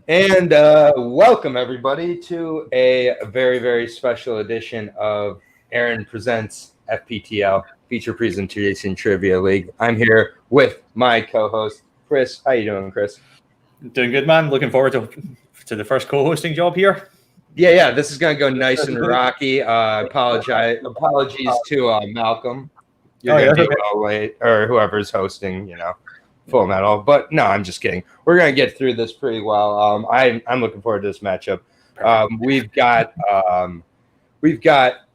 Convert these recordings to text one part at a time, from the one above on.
And welcome, everybody, to a very, very special edition of Aaron Presents FPTL Feature Presentation Trivia League. I'm here with my co-host, Chris. How you doing, Chris? Doing good, man. Looking forward to the first co-hosting job here. Yeah. This is going to go nice and rocky. Apologies to Malcolm. You're going to be well late, or whoever's hosting, Full Metal. But no, I'm just kidding. We're going to get through this pretty well. I'm looking forward to this matchup. We've got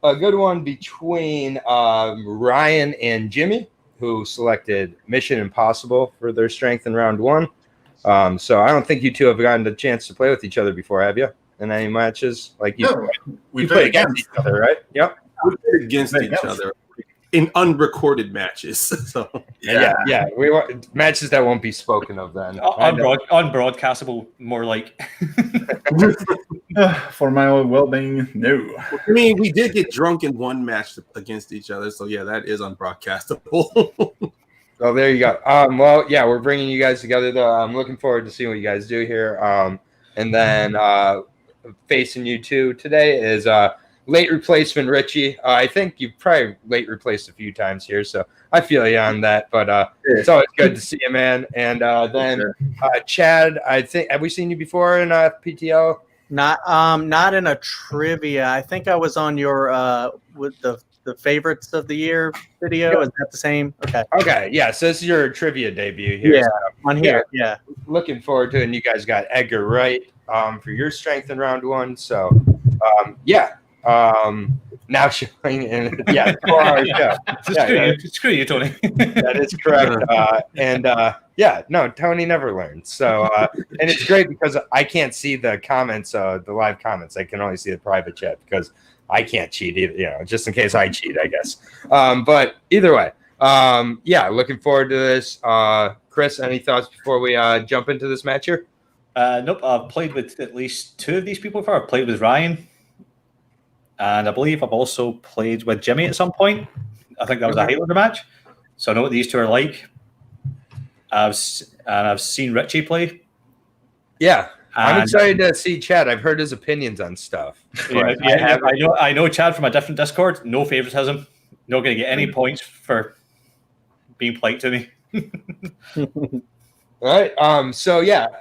a good one between Ryan and Jimmy, who selected Mission Impossible for their strength in round one. So I don't think you two have gotten the chance to play with each other before, have you? In any matches? We played against each other, right? Yep. We played against each other in unrecorded matches. So yeah. We want matches that won't be spoken of then. Unbroadcastable, more like. For my own well-being, no. I mean, we did get drunk in one match against each other, so yeah, that is unbroadcastable. Oh, there you go. We're bringing you guys together, though. I'm looking forward to seeing what you guys do here. And then facing you two today is late replacement Richie. I think you've probably late replaced a few times here, so I feel you on that. But it's always good to see you, man. And then Chad, I think, have we seen you before in PTL? Not in a trivia. I think I was on your with the favorites of the year video. Is that the same? Okay. Yeah. So this is your trivia debut here. Yeah, so, on here. Yeah. Looking forward to it. And you guys got Edgar Wright for your strength in round one. So now showing in 4-hour show. Screw you, Tony. That is correct. Tony never learns. So and it's great because I can't see the comments, the live comments. I can only see the private chat because I can't cheat either, just in case I cheat, I guess. But either way, looking forward to this. Chris, any thoughts before we jump into this match here? Nope. I've played with at least two of these people before. I've played with Ryan, and I believe I've also played with Jimmy at some point. I think that was a Highlander match. So I know what these two are like. I've seen Richie play. Yeah. I'm excited to see Chad. I've heard his opinions on stuff. I know Chad from a different Discord. No favoritism. Not going to get any points for being polite to me. All right.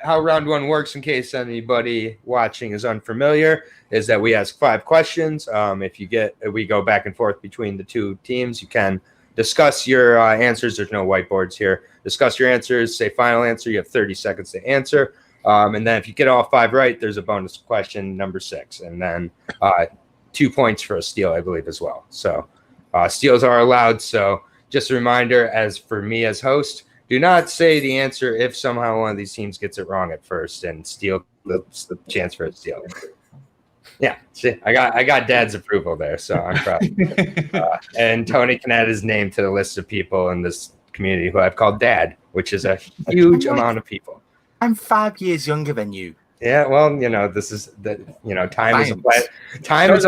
How round one works, in case anybody watching is unfamiliar, is that we ask 5 questions. We go back and forth between the two teams. You can discuss your answers. There's no whiteboards here. Discuss your answers. Say final answer. You have 30 seconds to answer. And then if you get all 5 right, there's a bonus question, number 6. And then 2 points for a steal, I believe, as well. So steals are allowed. So just a reminder, as for me as host, do not say the answer if somehow one of these teams gets it wrong at first and steal the chance for a steal. Yeah, see, I got Dad's approval there, so I'm proud. And Tony can add his name to the list of people in this community who I've called Dad, which is a huge amount of people. I'm 5 years younger than you. Yeah, well, this is time is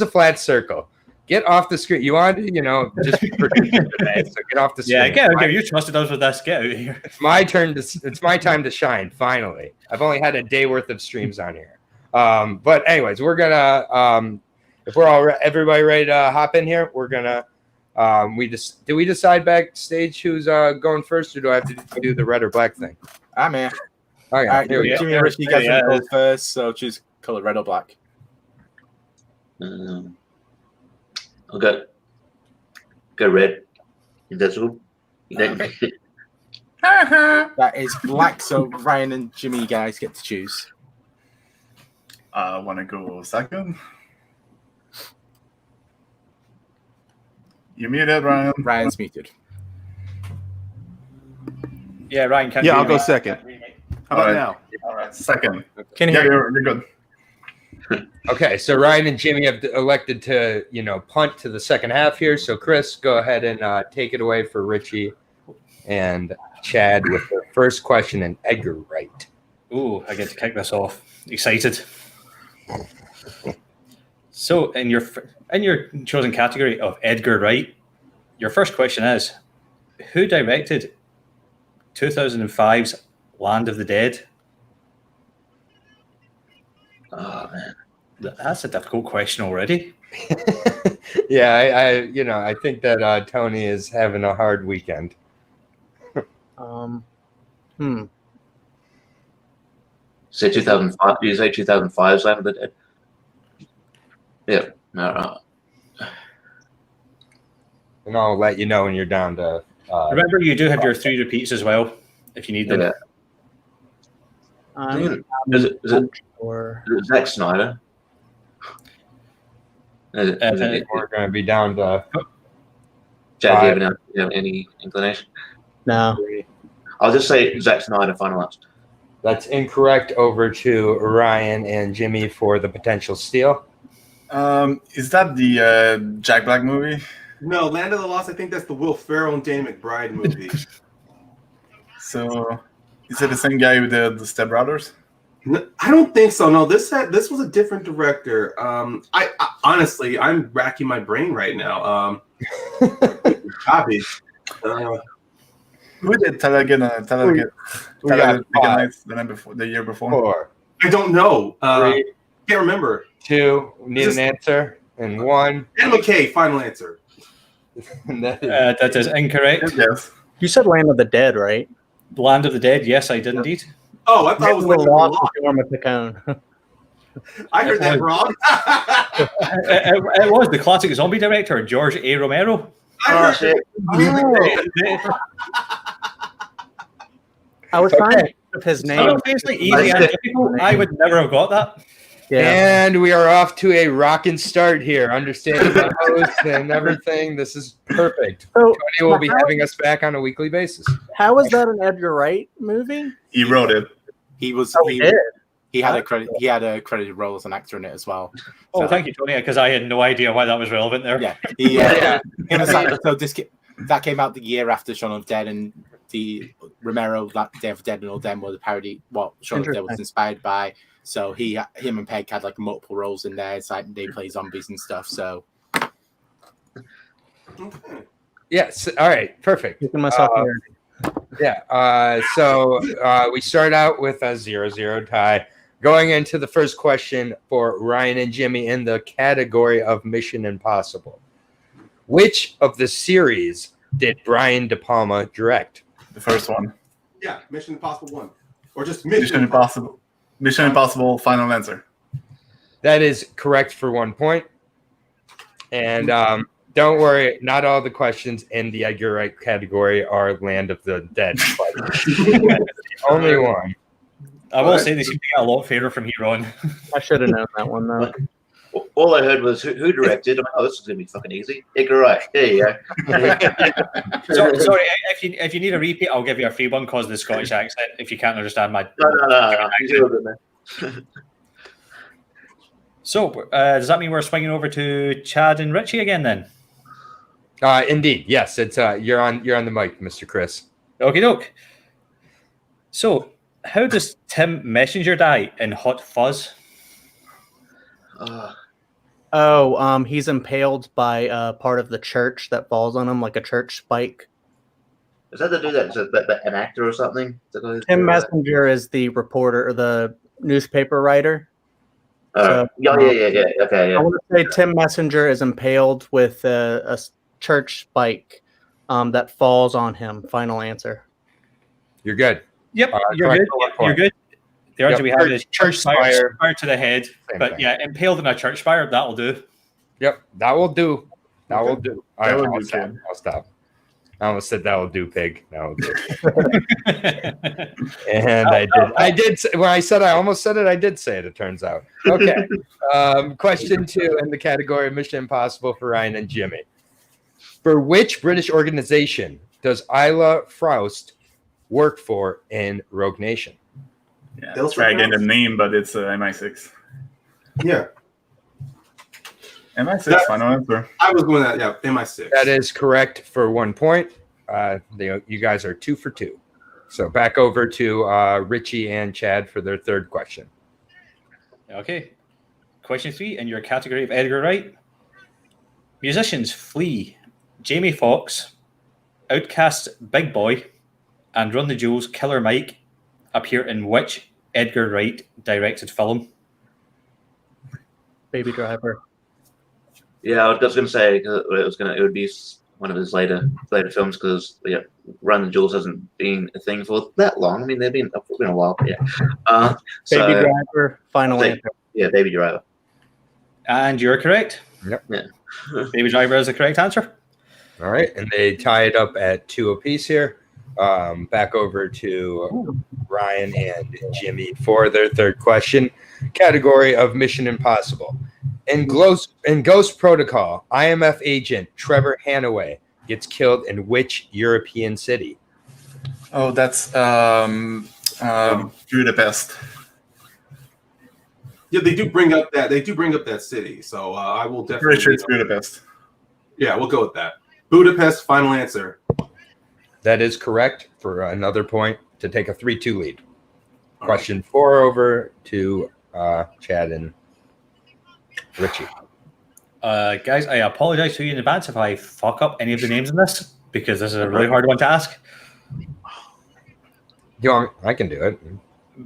a flat circle. Get off the screen. You want to, just be producing today, so get off the screen. Yeah, get out here. You trusted us with this. Get out of here. It's my turn it's my time to shine, finally. I've only had a day worth of streams on here. But anyways, we're gonna if everybody ready to hop in here, we're gonna did we decide backstage who's going first, or do I have to do the red or black thing? I'm here. All right, here we go. Jimmy and Richie, you guys go first, so choose color red or black. Okay. Go red. If that's all. That is black, so Ryan and Jimmy, you guys get to choose. I want to go second. You muted, Ryan. Ryan's muted. Yeah, Ryan can. Yeah, I'll go second. How about now? All right, second. Can you hear? You're good. Okay, so Ryan and Jimmy have elected to, punt to the second half here. So Chris, go ahead and take it away for Richie and Chad with the first question and Edgar Wright. Ooh, I get to kick this off. Excited. So in your chosen category of Edgar Wright, your first question is, who directed 2005's Land of the Dead? Oh man. That's a difficult question already. Yeah, I think that Tony is having a hard weekend. Say 2005. Do you say 2005's Land of the Dead? Yeah. No. And I'll let you know when you're down to. Remember, you do have your 3 repeats as well, if you need them. Yeah. Is it Or Zack Snyder? Is it We're going to be down to. Chad, do you have any inclination? no. I'll just say Zack Snyder, final answer. That's incorrect. Over to Ryan and Jimmy for the potential steal. Is that the Jack Black movie? No, Land of the Lost. I think that's the Will Ferrell and Danny McBride movie. So, is it the same guy with the Step Brothers? No, I don't think so. No, this was a different director. I honestly, I'm racking my brain right now. Copy. Who did the year before? 4, I don't know. 3, Can't remember. 2. Need an answer. And 1. Dan McKay. Final answer. And that is That is incorrect. Yes. You said Land of the Dead, right? Land of the Dead, yes, I did indeed. Oh, I thought it was Little Land of the Lost Lost. with Jorma Picone. I heard that wrong. It was the classic zombie director, George A. Romero. I heard I was trying to think of his name. Obviously, easy and difficult. I would never have got that. Yeah. And we are off to a rockin' start here. Understanding the host and everything. This is perfect. So, Tony will be having us back on a weekly basis. how is that an Edgar Wright movie? He wrote it. He was He did. he had a credit. He had a credited role as an actor in it as well. Oh, thank you, Tony, because I had no idea why that was relevant there. Yeah, Yeah. Him as actor. So that came out the year after Shaun of the Dead, and the Romero, that Day of the Dead and All Them were the parody what Shaun of the Dead was inspired by. So him and Peg had like multiple roles in there. It's like they play zombies and stuff. So Yes. All right. Perfect. Looking myself here. Yeah. So we start out with a 0-0 tie. Going into the first question for Ryan and Jimmy in the category of Mission Impossible. Which of the series did Brian De Palma direct? The first one. Yeah, Mission Impossible 1. Or just Mission Impossible. Mission Impossible, final answer. That is correct for 1 point. And don't worry, not all the questions in the Edgar Wright category are Land of the Dead. Only one. I will say they seem to get a lot fairer from here on. I should have known that one though. All I heard was who directed. I'm like, oh, this is gonna be fucking easy. Edgar Wright. There you go. Sorry, if you need a repeat, I'll give you a free one because of the Scottish accent. If you can't understand my No. He's a little bit, man. So, does that mean we're swinging over to Chad and Richie again then? Indeed, yes. It's you're on the mic, Mr. Chris. Okie doke. So, how does Tim Messenger die in Hot Fuzz? He's impaled by part of the church that falls on him, like a church spike. Is that the dude that's an actor or something? Tim Messenger is the reporter or the newspaper writer. Yeah. Okay, I yeah. want to say Tim Messenger is impaled with a church spike that falls on him. Final answer. You're good. Yep, you're correct good. for 1 point. You're good. The answer we have is church spire. spire to the head. Same But thing. yeah, impaled in a church spire, that'll do. Yep, that will do. That will do. All That right, would be I'll stop. I almost said that will do, pig. That will do. And I did. When I said I almost said it, I did say it. It turns out. Okay. Question 2 in the category of Mission Impossible for Ryan and Jimmy. For which British organization does Isla Faust work for in Rogue Nation? Yeah, They'll try again the surprise. name, but it's MI6. Yeah, MI6, final answer. I was going that. Yeah, MI6. That is correct for 1 point. You guys are 2 for 2. So back over to Richie and Chad for their third question. Okay. Question 3 in your category of Edgar Wright. Musicians Flea, Jamie Foxx, Outcast's Big Boy, and Run the Jewels' Killer Mike appear in which Edgar Wright directed film? Baby Driver. Yeah, I was going to say it would be one of his later films because Run the Jewels hasn't been a thing for that long. I mean, they've been a while, but yeah. Baby Driver, final answer. Yeah, Baby Driver. And you're correct. Yep. Yeah. Baby Driver is the correct answer. All right, and they tie it up at 2 apiece here. Back over to Ryan and Jimmy for their third question. Category of Mission Impossible. In Ghost Protocol, IMF agent Trevor Hanaway gets killed in which European city? Oh, that's Budapest. Yeah, they do bring up that city. So I will definitely. Pretty sure it's Budapest. Yeah, we'll go with that. Budapest. Final answer. That is correct for another point to take a 3-2 lead. All Question 4 over to Chad and Richie. Guys, I apologize to you in advance if I fuck up any of the names in this because this is a really hard one to ask. I can do it.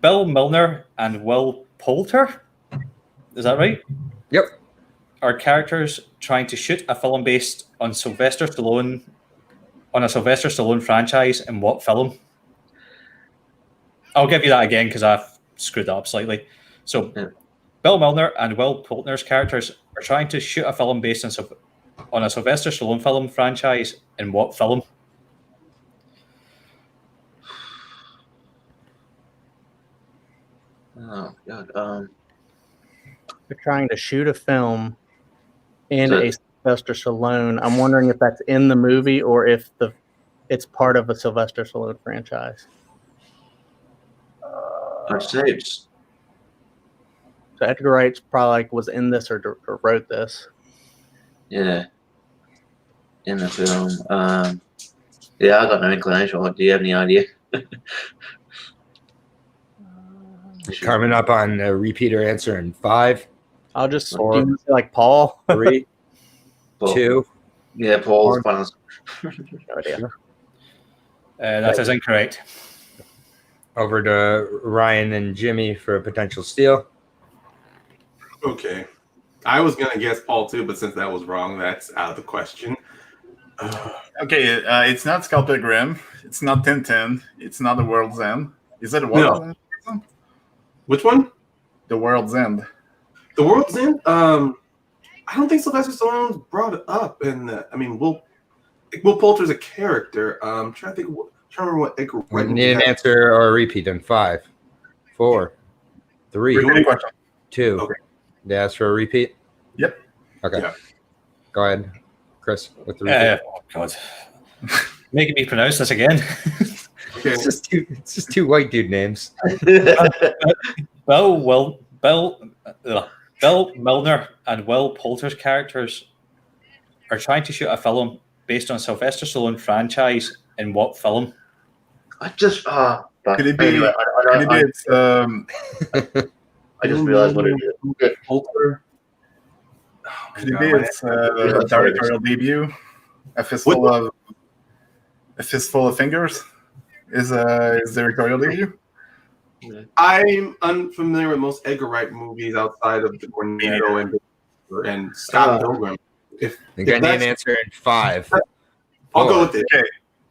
Bill Milner and Will Poulter. Is that right? Yep. Are characters trying to shoot a film based on a Sylvester Stallone franchise in what film? I'll give you that again because I've screwed that up slightly. So, Bill Milner and Will Poulter's characters are trying to shoot a film based on a Sylvester Stallone film franchise in what film? Oh God. They're trying to shoot a film in a Sylvester Stallone. I'm wondering if that's in the movie or if it's part of a Sylvester Stallone franchise. I'd say it's. So Edgar Wright probably was in this or wrote this. Yeah. In the film. Yeah, I got no inclination. Do you have any idea? Coming up on a repeater answer in 5, I'll just do 4, you say like Paul. 3, Paul. 2. Yeah, Paul's final. No idea. That is incorrect. Over to Ryan and Jimmy for a potential steal. Okay. I was gonna guess Paul too, but since that was wrong, that's out of the question. Okay, it's not Scott Pilgrim. It's not Tintin. It's not The World's End. Is it The World's End? Which one? The World's End. The World's End? I don't think Sylvester Stallone brought it up. And I mean, Will Poulter's a character. Trying to remember what Edgar Wright. We need an answer or a repeat in 5, 4, 3, Repeat the question. 2. Okay. They ask for a repeat? Yep. Okay. Yeah. Go ahead, Chris, with the repeat. Oh God, making me pronounce this again. Okay. It's just two white dude names. Bill Milner and Will Poulter's characters are trying to shoot a film based on Sylvester Stallone franchise in what film? I just Could it be? anyway, Could it be? It's I just realized what it is. Poulter. Could it be? It's directorial debut. A fistful of fingers is directorial debut. I'm unfamiliar with most Edgar Wright movies outside of the Cornetto and Scott Pilgrim. If I need an that's- answer in 5. I'll go with it. Okay.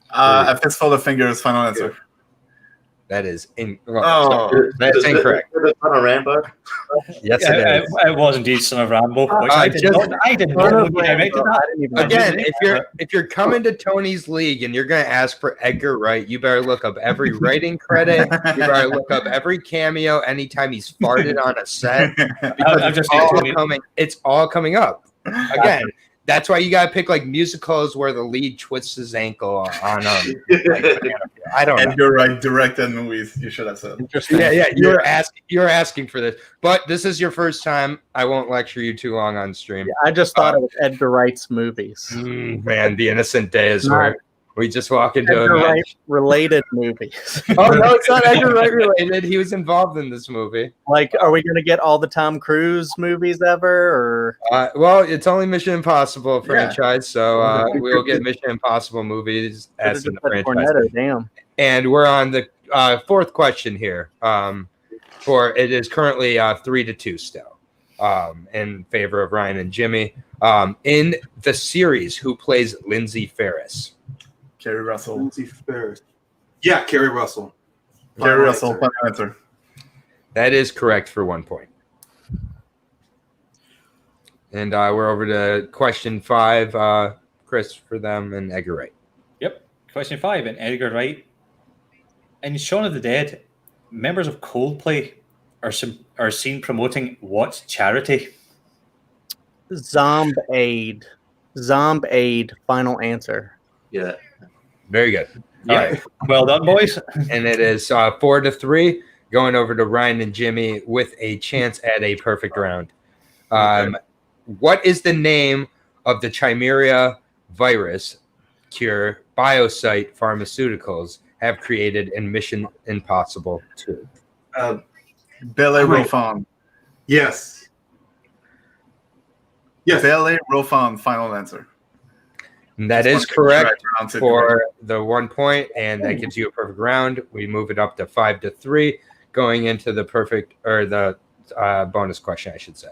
A fistful of fingers. Final answer. That is Oh. that's incorrect. On a Rambo. Yes, it is. It was indeed Son of Rambo. Which I did just- not know who directed that. I didn't even Again, if you're coming to Tony's League and you're going to ask for Edgar Wright, you better look up every writing credit. You better look up every cameo anytime he's farted on a set. Because I'm just it's all coming up. Again, that's why you got to pick like musicals where the lead twists his ankle on I don't know. Edgar Wright directed movies. You should have said. Interesting. Yeah, you're asking for this, but this is your first time. I won't lecture you too long on stream. Yeah, I just thought it was Edgar Wright's movies. Man, the innocent days where we just walk into Edgar a match. Wright related movies. Oh no, it's not Edgar Wright related. He was involved in this movie. Like, are we going to get all the Tom Cruise movies ever? Or Well, it's only Mission Impossible franchise, so we'll get Mission Impossible movies as in the franchise. Cornetto, damn. And we're on the fourth question here. For it is currently 3-2 still. in favor of Ryan and Jimmy. In the series, who plays Lindsay Ferris? Kerry Russell. Lindsay Ferris. Yeah, Kerry Russell. Kerry Final Russell. answer. Final answer. That is correct for 1 point. And we're over to question 5, Chris for them and Edgar Wright. Yep. Question 5, and Edgar Wright. In Shaun of the Dead, members of Coldplay are seen promoting what charity? Zomb Aid. Zomb Aid. Final answer. Yeah. Very good. Yeah. All right. Well done, boys. And it is 4-3, going over to Ryan and Jimmy with a chance at a perfect round. What is the name of the Chimera virus cure Biosite Pharmaceuticals have created in Mission Impossible 2? Bele Rofan. Yes. Yes. Bele Rofan. Final answer. And that Just is correct round 2. for the 1 point, and that gives you a perfect round. We move it up to 5-3, going into the perfect or the bonus question, I should say.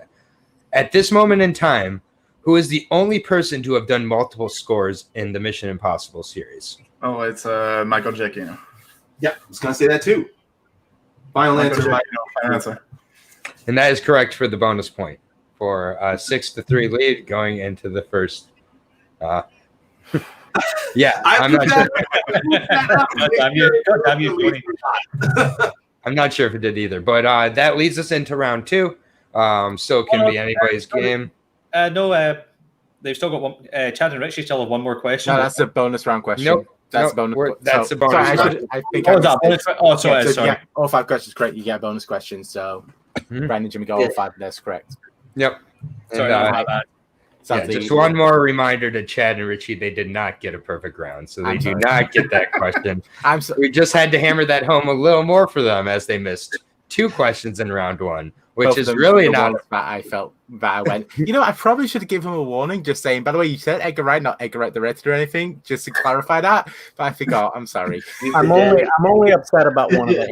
At this moment in time, who is the only person to have done multiple scores in the Mission Impossible series? Oh, it's Michael Giacchino. Yeah, I was going to say that too. Final Michael answer. Giacchino. Final answer. And that is correct for the bonus point for a 6-3 lead going into the first. Yeah, I'm not sure. Damn you, Tony. I'm not sure if it did either, but that leads us into round 2. Still can be anybody's game. No, they've still got one. Chad and Richie still have one more question. No, that's a bonus round question. Nope. That's Nope, a bonus. that's a bonus Sorry, round. I think Oh, I is that missed it. bonus? Oh, sorry, Yeah, so sorry. yeah, all 5 questions correct. You get a bonus question. So Brandon and Jimmy got all 5. That's correct. Yep. Sorry, And, my bad. yeah, Sadly, just one more reminder to Chad and Richie, they did not get a perfect round, so they do not get that question. I'm so, We just had to hammer that home a little more for them as they missed 2 questions in round 1, which both is of them really were not. ones that I felt that I went. You know, I probably should have given him a warning, just saying. By the way, you said Edgar Wright, not Edgar Wright the Redhead or anything, just to clarify that. But I forgot. I'm sorry. I'm only upset about one of them.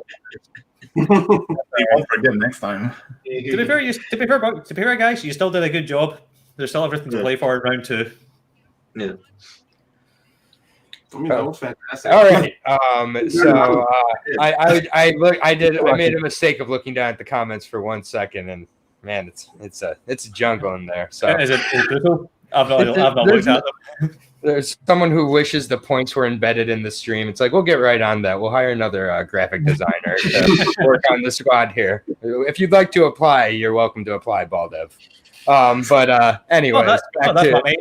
He won't forget next time. To be fair, guys, you still did a good job. There's still everything to play for in round 2. Yeah. I mean, that was fantastic. All right. So I made a mistake of looking down at the comments for 1 second, and man, it's a jungle in there. So Is it brutal? I've not looked at them. there's someone who wishes the points were embedded in the stream. It's like, we'll get right on that. We'll hire another graphic designer to work on the squad here. If you'd like to apply, you're welcome to apply, Baldev. Anyways, that's my mate.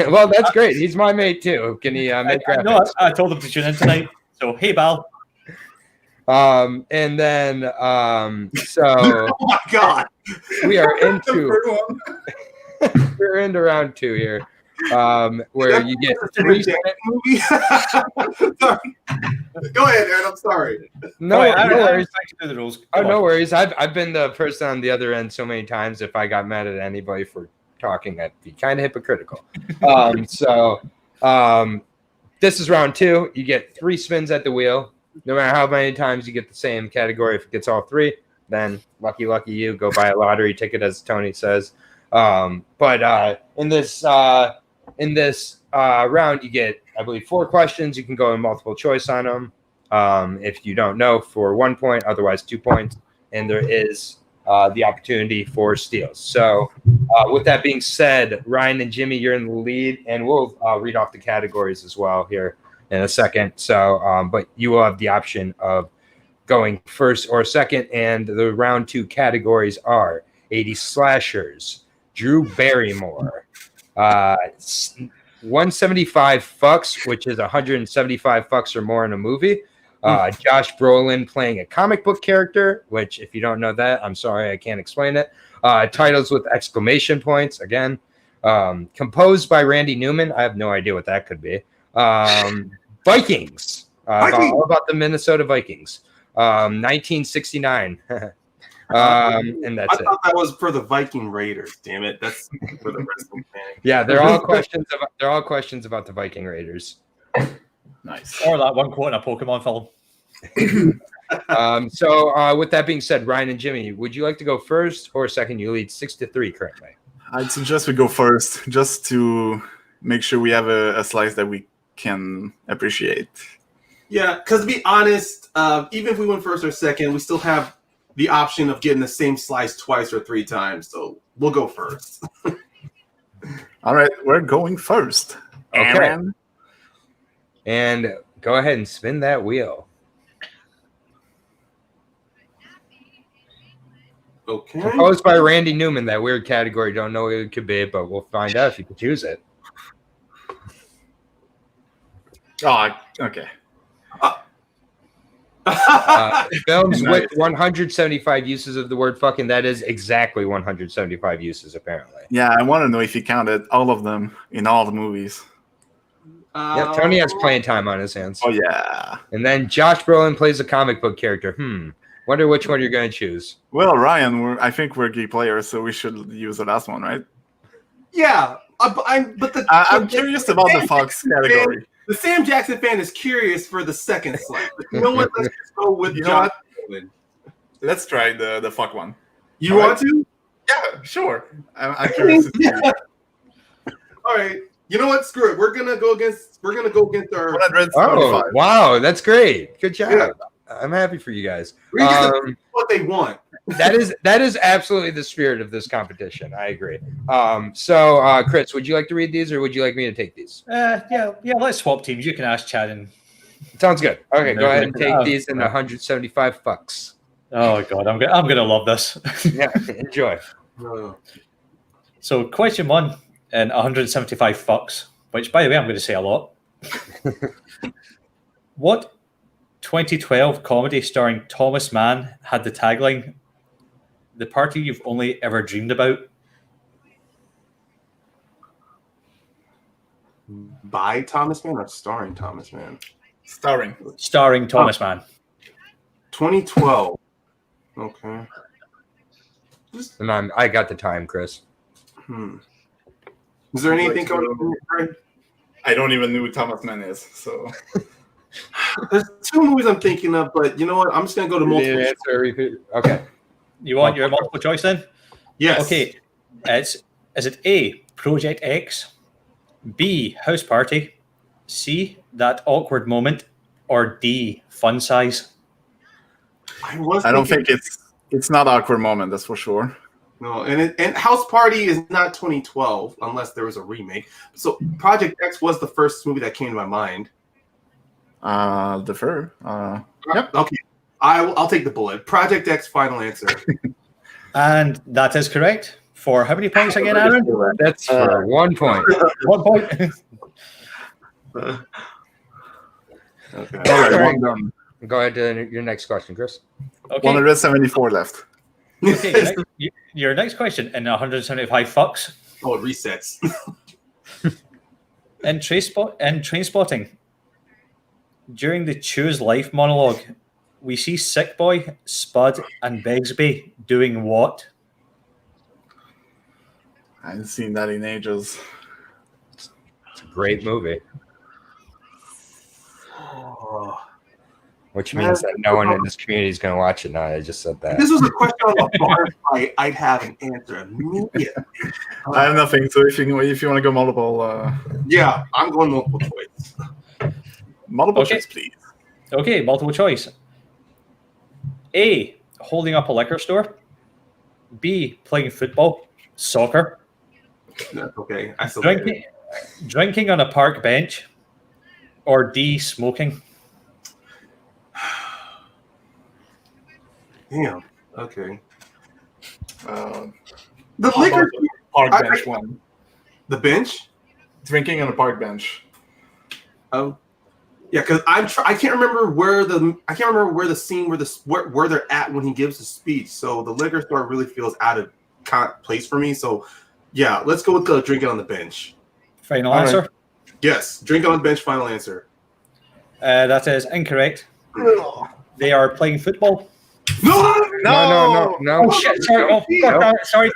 well, that's great. He's my mate too. Can he make graphics? No, I told him to tune in tonight. So, hey, Bal. And then so Oh my God. we are The into third one. we're into round 2 here. Where you get 3 movie. Sorry. Go ahead, Aaron. I'm sorry. no Right, I worries. respect you to the rules. Oh, Come no on. worries. I've been the person on the other end so many times. If I got mad at anybody for talking, I'd be kind of hypocritical. This is round 2. You get 3 spins at the wheel. No matter how many times you get the same category, if it gets all 3, then lucky you. Go buy a lottery ticket, as Tony says. But in this round, you get, I believe, 4 questions. You can go in multiple choice on them. If you don't know, for 1 point, otherwise 2 points, and there is the opportunity for steals. So with that being said, Ryan and Jimmy, you're in the lead, and we'll read off the categories as well here in a second. So, but you will have the option of going first or second, and the round 2 categories are 80s slashers, Drew Barrymore, 175 fucks, which is 175 fucks or more in a movie. Josh Brolin playing a comic book character, which, if you don't know that, I'm sorry, I can't explain it. Titles with exclamation points, again. Composed by Randy Newman. I have no idea what that could be. Vikings. All about the Minnesota Vikings. 1969. And that's I thought that was for the Viking Raiders. Damn it, that's for the wrestling fan. Yeah, they're all questions about the Viking Raiders. Nice. Or that one quote in a Pokemon film. So with that being said, Ryan and Jimmy, would you like to go first or second? You lead 6-3 currently. I'd suggest we go first, just to make sure we have a slice that we can appreciate. Yeah, because to be honest, even if we went first or second, we still have the option of getting the same slice twice or 3 times. So we'll go first. All right, we're going first. Okay. Aaron. And go ahead and spin that wheel. Okay. Proposed by Randy Newman, that weird category. Don't know what it could be, but we'll find out if you can choose it. Oh, okay. Films Nice. with 175 uses of the word fucking. That is exactly 175 uses, apparently. Yeah, I want to know if he counted all of them in all the movies. Yeah, Tony has playing time on his hands. Oh, yeah. And then Josh Brolin plays a comic book character. Wonder which one you're going to choose. Well, Ryan, I think we're geek players, so we should use the last one, right? Yeah, I'm curious about the Fox category. The Sam Jackson fan is curious for the second slot. You know what? Let's just go with Josh Brolin. Let's try the fuck one. You want to? Yeah, sure. I'm curious. Yeah. All right. You know what? Screw it. We're gonna go against our. 175. Oh, wow. That's great. Good job. Yeah. I'm happy for you guys. What they want. That is absolutely the spirit of this competition. I agree. So, Chris, would you like to read these, or would you like me to take these? Yeah. Let's swap teams. You can ask Chad and. Sounds good. Okay, go ahead and take Oh, these in 175 fucks. Oh God, I'm gonna love this. Yeah, enjoy. So, question 1 in 175 fucks, which, by the way, I'm going to say a lot. What 2012 comedy starring Thomas Mann had the tagline, "The party you've only ever dreamed about"? By Thomas Mann or starring Thomas Mann? Starring Thomas Mann. 2012. Okay. And I got the time, Chris. Is there anything coming up in your brain? I don't even know who Thomas Mann is, so. There's 2 movies I'm thinking of, but you know what? I'm just gonna go to multiple. Okay. You want your multiple choice then? Yes. Okay. Is it A, Project X, B, House Party, C, That Awkward Moment, or D, Fun Size? I don't think it's not Awkward Moment, that's for sure. No, and House Party is not 2012 unless there was a remake. So Project X was the first movie that came to my mind. Defer. Yep. Okay. I'll take the bullet. Project X, final answer. And that is correct. For how many points again, Aaron? That's for 1 point. 1 point. Okay. All right, one done. Go ahead to your next question, Chris. Okay. 174 left. Okay. Your next question in 175 fucks. Oh, it resets. In Trainspotting, during the Choose Life monologue, we see Sick Boy, Spud, and Begsby doing what? I haven't seen that in ages. It's a great movie. Which means that no one in this community is going to watch it now. I just said that. If this was a question on a bar fight, I'd have an answer immediately. I have nothing, so if you want to go multiple... Yeah, I'm going multiple choice. Multiple choice, please. Okay, multiple choice. A, holding up a liquor store. B, playing football, soccer. Okay, I still Drinking on a park bench. Or D, smoking. Damn. Okay. The liquor park bench one. The bench. Drinking on a park bench. Oh, yeah. Because I can't remember where the scene where they're at when he gives the speech. So the liquor store really feels out of place for me. So yeah, let's go with the drinking on the bench. Final answer. Right. Yes, drinking on the bench. Final answer. That is incorrect. They are playing football. No. Oh shit! Sorry. Oh, God, sorry.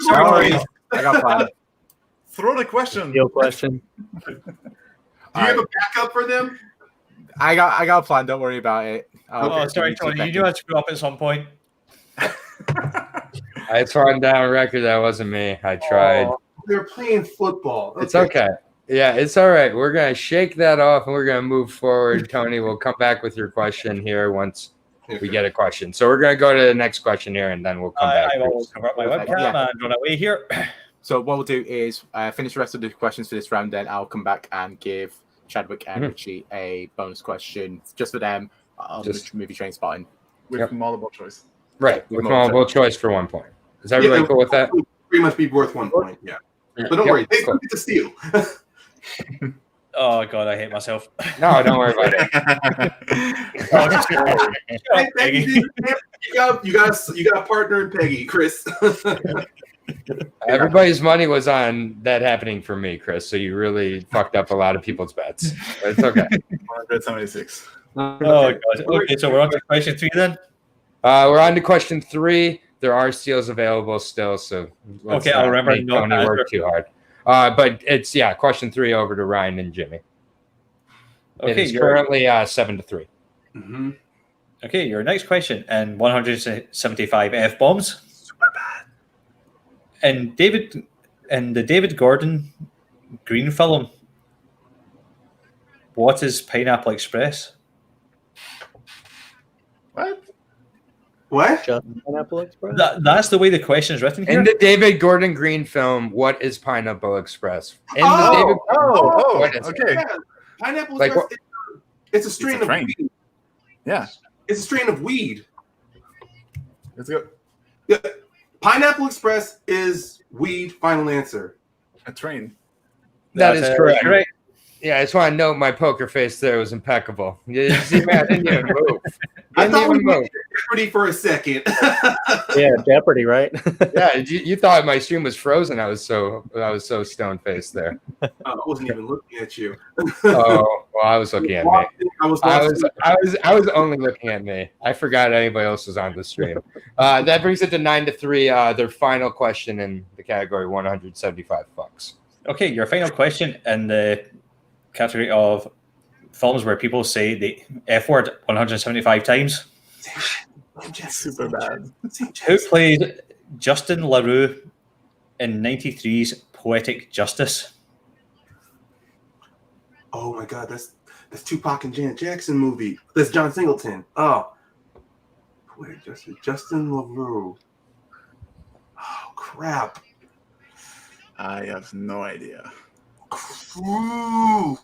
I got 5. Throw the question. Your question. Do you have a backup for them? I got a plan. Don't worry about it. Oh, sorry, Tony. You do have to screw up at some point. It's on down record that wasn't me. I tried. Oh, they're playing football. It's okay. Yeah, it's all right. We're gonna shake that off and we're gonna move forward. Tony, we'll come back with your question here once we get a question. So we're gonna go to the next question here, and then we'll come back. I will cover up my webcam and run away here. So what we'll do is finish the rest of the questions for this round. Then I'll come back and give Chadwick and Richie a bonus question just for them on the movie Train Spotting with multiple choice. Right, with multiple choice for 1 point. Is everybody cool with that? Pretty much be worth 1 point. Yeah, but don't worry, they get to steal. Oh God, I hate myself. No, don't worry about it. Hey, Peggy, you got a partner in Peggy, Chris. Everybody's money was on that happening for me, Chris. So you really fucked up a lot of people's bets. But it's okay. 176. Oh God. Okay, so we're on to question 3 then. We're on to question 3. There are steals available still, so okay, I'll remember. Don't work too hard. But it's question 3 over to Ryan and Jimmy. Okay, it's currently 7-3. Mm-hmm. Okay, your next question and 175 F bombs. Super bad. And the David Gordon Green film. What is Pineapple Express? What? Just Pineapple Express? That's the way the question is written here. In the David Gordon Green film, what is Pineapple Express? Okay. Yeah. Pineapple Like Express. It's a strain of train. weed. Yeah. It's a strain of weed. Let's go. Yeah. Pineapple Express is weed. Final answer. A train. That is correct. Yeah, I just want to note my poker face there was impeccable. You see, man, I didn't even move. I thought we were Jeopardy for a second. Yeah, Jeopardy, right? Yeah, you thought my stream was frozen. I was so stone faced there. I wasn't even looking at you. Oh, well, I was looking at me. I was only looking at me. I forgot anybody else was on the stream. That brings it to 9-3. Their final question in the category 175 fucks. Okay, your final question in the category of films where people say the F word 175 times. Super bad. Who played Justin Larue in 93's Poetic Justice? Oh my God, that's Tupac and Janet Jackson movie. That's John Singleton. Oh, wait, Justin LaRue. Oh crap! I have no idea. Ooh.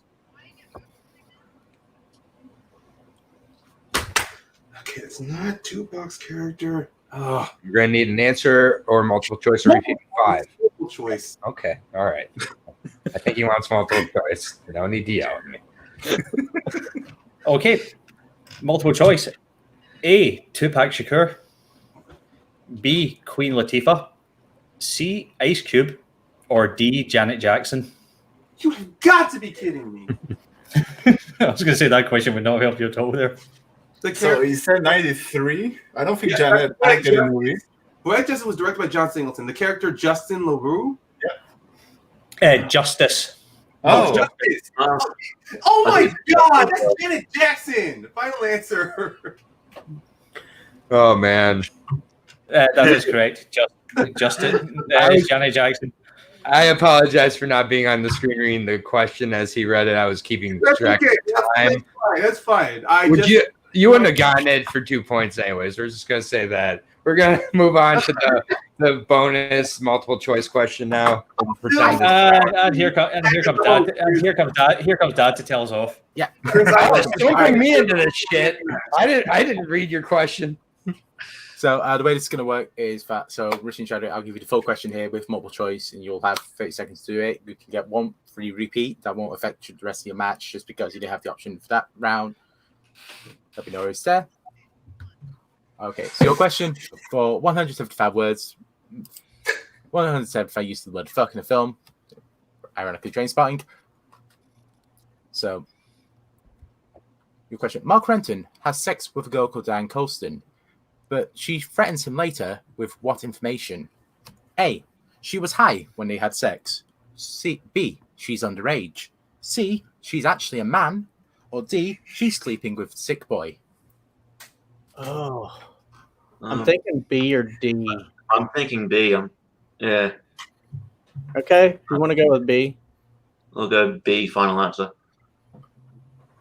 Okay, it's not Tupac's character. Oh, You're gonna need an answer or multiple choice or repeat 5. multiple choice. Okay, all right. I think he wants multiple choice. You don't need to yell at me. Okay, multiple choice. A. Tupac Shakur. B. Queen Latifah. C. Ice Cube. Or D. Janet Jackson. You have got to be kidding me. I was going to say that question would not help you at all there. So you said 93? I don't think Janet acted in the movie. Poetic Justice was directed by John Singleton. The character Justin LaRue? Justice. Oh, Justice. Oh my God, that's Janet Jackson. Final answer. Oh man, that is correct. Justin. Janet Jackson. I apologize for not being on the screen reading the question as he read it. I was keeping track of time. That's fine. You wouldn't have gotten it for 2 points anyways. We're just gonna say that. We're gonna move on to the bonus multiple choice question now. And here comes Dad. And here comes Dad to tell us off. Yeah. Don't bring me into this shit. I didn't read your question. So the way this is going to work is that, so Richie and Chadwick, I'll give you the full question here with multiple choice, and you'll have 30 seconds to do it. You can get one free repeat. That won't affect the rest of your match just because you didn't have the option for that round. There'll be no worries there. Okay, so your question for 175 words, 175 use of the word fuck in a film, ironically Train Spotting. So, your question. Mark Renton has sex with a girl called Diane Colston, but she threatens him later with what information? A. She was high when they had sex. B. She's underage. C. She's actually a man. Or D, she's sleeping with sick boy. Oh, I'm Um, thinking B or D. I'm thinking B. Yeah, Okay, you want to go with B? we'll go B. Final answer.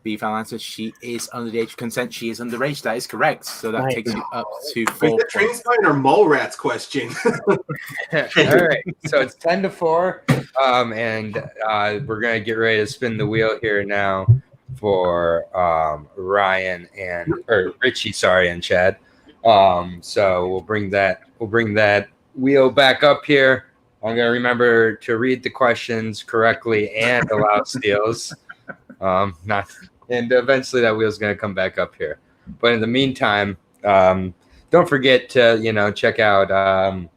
B final answer. She is under the age of consent. She is underage. That is correct. So that Nice. takes you up to Wait, 4 the train points. spine or mole rats question? All right, so it's 10-4, and we're gonna get ready to spin the wheel here now for Ryan or Richie, sorry, and Chad. So we'll bring that wheel back up here. I'm gonna remember to read the questions correctly and allow steals. And eventually that wheel's gonna come back up here. But in the meantime, don't forget to check out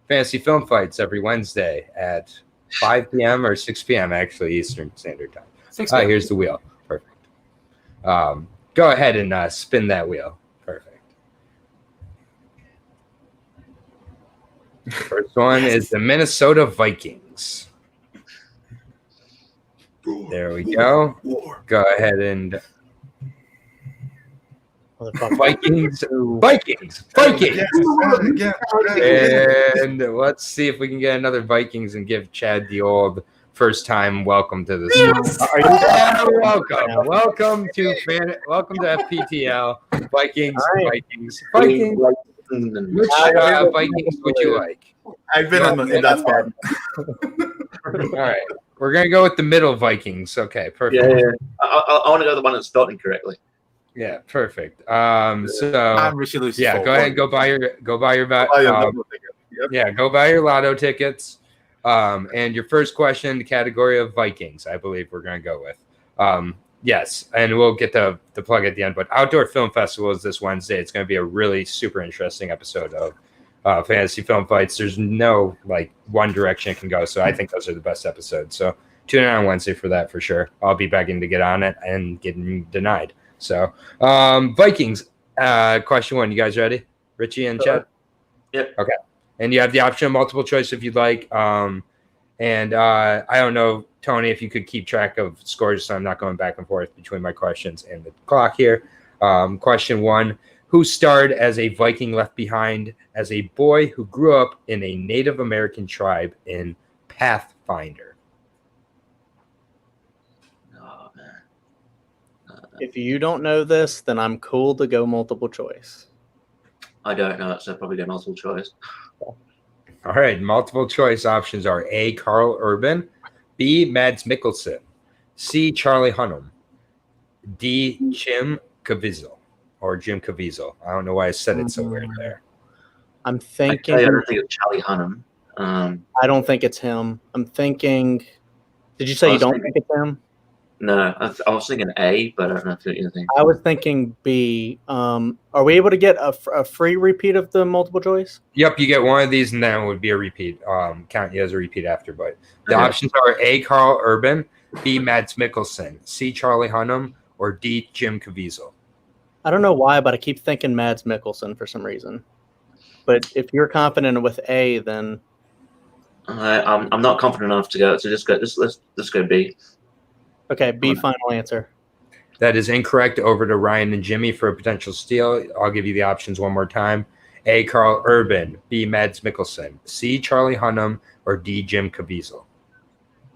Fantasy Film Fights every Wednesday at 5 p.m. or 6 p.m. actually Eastern Standard Time. 6 Here's the wheel. Perfect. Go ahead and spin that wheel. Perfect. First one is the Minnesota Vikings. There we go. Go ahead and Vikings. Again. And let's see if we can get another Vikings and give Chad the old first time welcome to the show. Welcome to FPTL Vikings. Right. Vikings. Which Vikings would you like? I've been in that spot. All right, we're gonna go with the middle Vikings. Okay, perfect. Yeah. I want to go the one that's spelled incorrectly. Yeah, perfect. So And Richie loses yeah, 4 go ahead and points. go buy your Yep. go buy your lotto tickets. And your first question, the category of Vikings, I believe we're gonna go with. Yes, and we'll get the plug at the end. But Outdoor Film Festival is this Wednesday. It's gonna be a really super interesting episode of Fantasy Film Fights. There's no one direction it can go, so I think those are the best episodes. So tune in on Wednesday for that for sure. I'll be begging to get on it and getting denied. So Vikings, question 1. You guys ready? Richie and Chad? Yep. Okay. And you have the option of multiple choice if you'd like. And I don't know, Tony, if you could keep track of scores so I'm not going back and forth between my questions and the clock here. Question 1. Who starred as a Viking left behind as a boy who grew up in a Native American tribe in Pathfinder? Oh man. If you don't know this, then I'm cool to go multiple choice. I don't know, so I'll probably go multiple choice. All right. Multiple choice options are A, Carl Urban, B, Mads Mikkelsen, C, Charlie Hunnam, D, Jim Caviezel. Or Jim Caviezel. I don't know why I said it so weird there. I'm I thinking. don't think of Charlie Hunnam. I don't think it's him. I'm thinking. Did you say you don't think it's him? No, I was thinking A, but I don't know if you think. I was thinking B. Are we able to get a free repeat of the multiple choice? Yep, you get one of these and then it would be a repeat. Count you as a repeat after. But the options are A, Carl Urban, B, Mads Mikkelsen, C, Charlie Hunnam, or D, Jim Caviezel. I don't know why, but I keep thinking Mads Mikkelsen for some reason. But if you're confident with A, then I'm not confident enough to go. So let's go B. okay. B, final answer. That is incorrect. Over to Ryan and Jimmy for a potential steal. I'll give you the options one more time. A, Carl Urban, B, Mads Mikkelsen, C, Charlie Hunnam, or D, Jim Caviezel.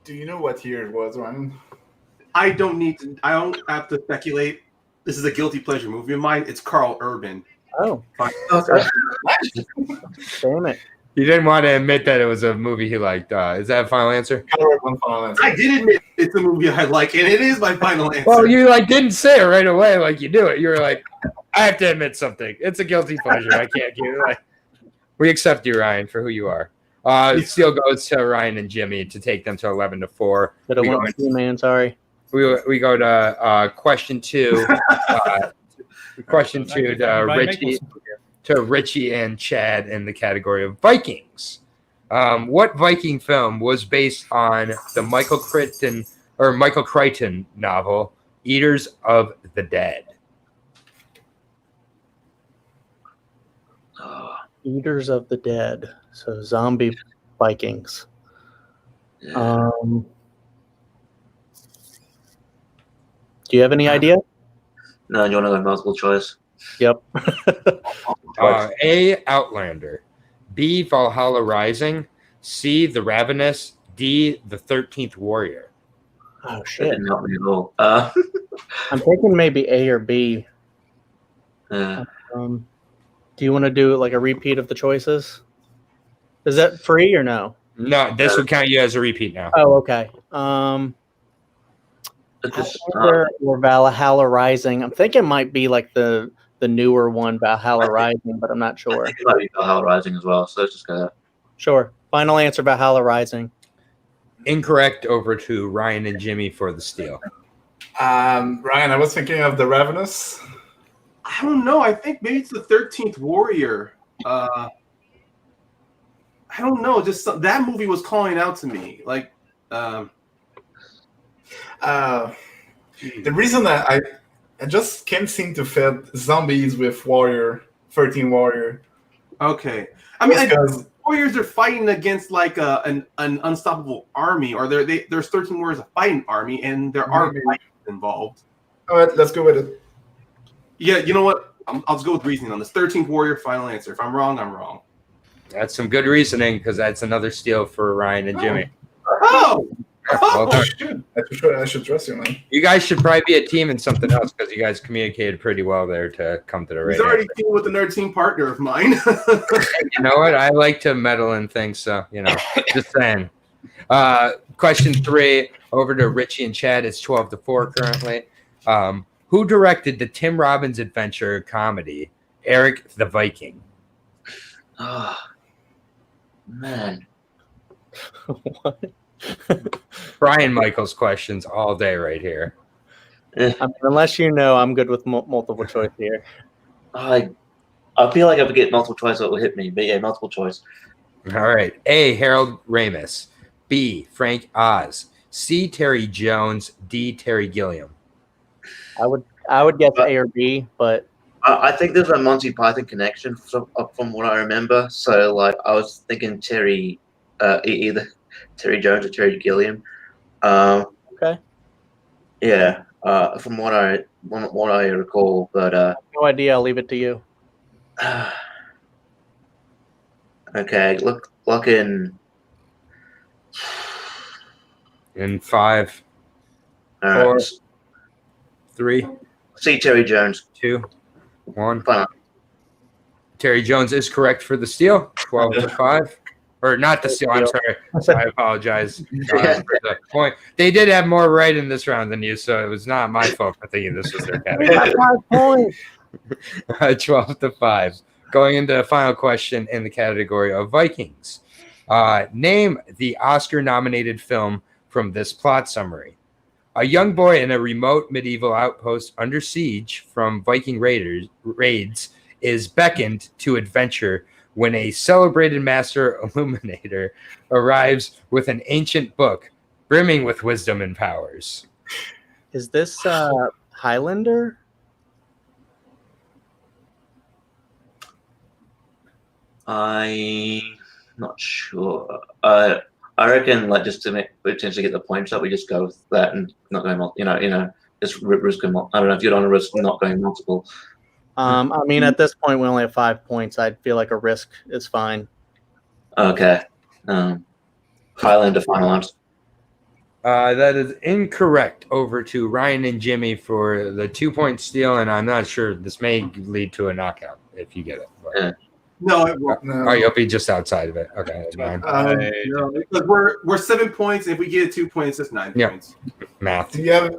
Do you know what year it was, Ryan? I don't have to speculate. This is a guilty pleasure movie of mine. It's Carl Urban. Oh, damn it. You didn't want to admit that it was a movie he liked. Is that a final answer? I did admit it's a movie I like, and it is my final answer. Well, you didn't say it right away like you do it. You were like, I have to admit something. It's a guilty pleasure. I can't do it. We accept you, Ryan, for who you are. Steal goes to Ryan and Jimmy to take them to 11-4. But I want to see, man. Sorry. We go to question 2. Question 2 to Richie and Chad in the category of Vikings. What Viking film was based on the Michael Crichton novel Eaters of the Dead? Eaters of the Dead. So zombie Vikings. Do you have any idea? No, you want to go multiple choice? Yep. A. Outlander. B. Valhalla Rising. C. The Ravenous. D. The 13th Warrior. Oh That shit! didn't help me at all. I'm thinking maybe A or B. Yeah. Do you want to do like a repeat of the choices? Is that free or no? No, this would count you as a repeat now. Oh, okay. It's just, Outlander or Valhalla Rising. I'm thinking it might be like the newer one, Valhalla Rising, but I'm not I sure. think it might be Valhalla Rising as well. So let's just go. Sure. Final answer, Valhalla Rising. Incorrect. Over to Ryan and Jimmy for the steal. Ryan, I was thinking of the Ravenous. I don't know. I think maybe it's the 13th Warrior. I don't know. Just that movie was calling out to me. Like, The reason that I just can't seem to fit zombies with Warrior, 13 Warrior. okay. I mean, Because Warriors are fighting against like an unstoppable army, or there's 13 Warriors a fighting army, and there are Maybe. fighters involved. all right, let's go with it. Yeah, you know what? I'll just go with reasoning on this. 13th Warrior, final answer. If I'm wrong, I'm wrong. That's some good reasoning because that's another steal for Ryan and Jimmy. Oh! Well done. I should trust you, man. You guys should probably be a team in something else because you guys communicated pretty well there to come to the right He's already answer. teamed with another team partner of mine. You know what? I like to meddle in things, so just saying. Question 3 over to Richie and Chad. It's 12-4 currently. Who directed the Tim Robbins adventure comedy Eric the Viking? Oh, man. What? Brian Michaels questions all day right here. I mean, unless you know, I'm good with multiple choice here. I feel like if I get multiple choice, it will hit me. But yeah, multiple choice. All right. A. Harold Ramis. B. Frank Oz. C. Terry Jones. D. Terry Gilliam. I would guess A or B, but I think there's a Monty Python connection from what I remember. So like I was thinking Terry, either Terry Jones or Terry Gilliam. okay. Yeah. From what I recall, but No idea. I'll leave it to you. okay. Look in. In 5, Uh, 4, 3, see Terry Jones. 2, 1. Fine. Terry Jones is correct for the steal. 12-5. Or not the steal. I'm sorry. I apologize for the point. They did have more right in this round than you, so it was not my fault for thinking this was their category. 5 points. 12-5. Going into the final question in the category of Vikings. Name the Oscar-nominated film from this plot summary. A young boy in a remote medieval outpost under siege from Viking raids is beckoned to adventure when a celebrated master illuminator arrives with an ancient book brimming with wisdom and powers. Is this Highlander? I'm not sure. I reckon, like, just to potentially get the points up, we just go with that and not going multiple. Just risk. I don't know if you'd want to risk not going multiple. I mean, at this point, we only have 5 points. I'd feel like a risk is fine. Okay. Highlander final answer. That is incorrect. Over to Ryan and Jimmy for the 2-point steal, and I'm not sure. This may lead to a knockout if you get it. But, Yeah. No, it won't. No. Oh, you'll be just outside of it. Okay, that's fine. No, because we're 7 points. If we get 2 points, that's 9 Yeah. points. Math. Do you have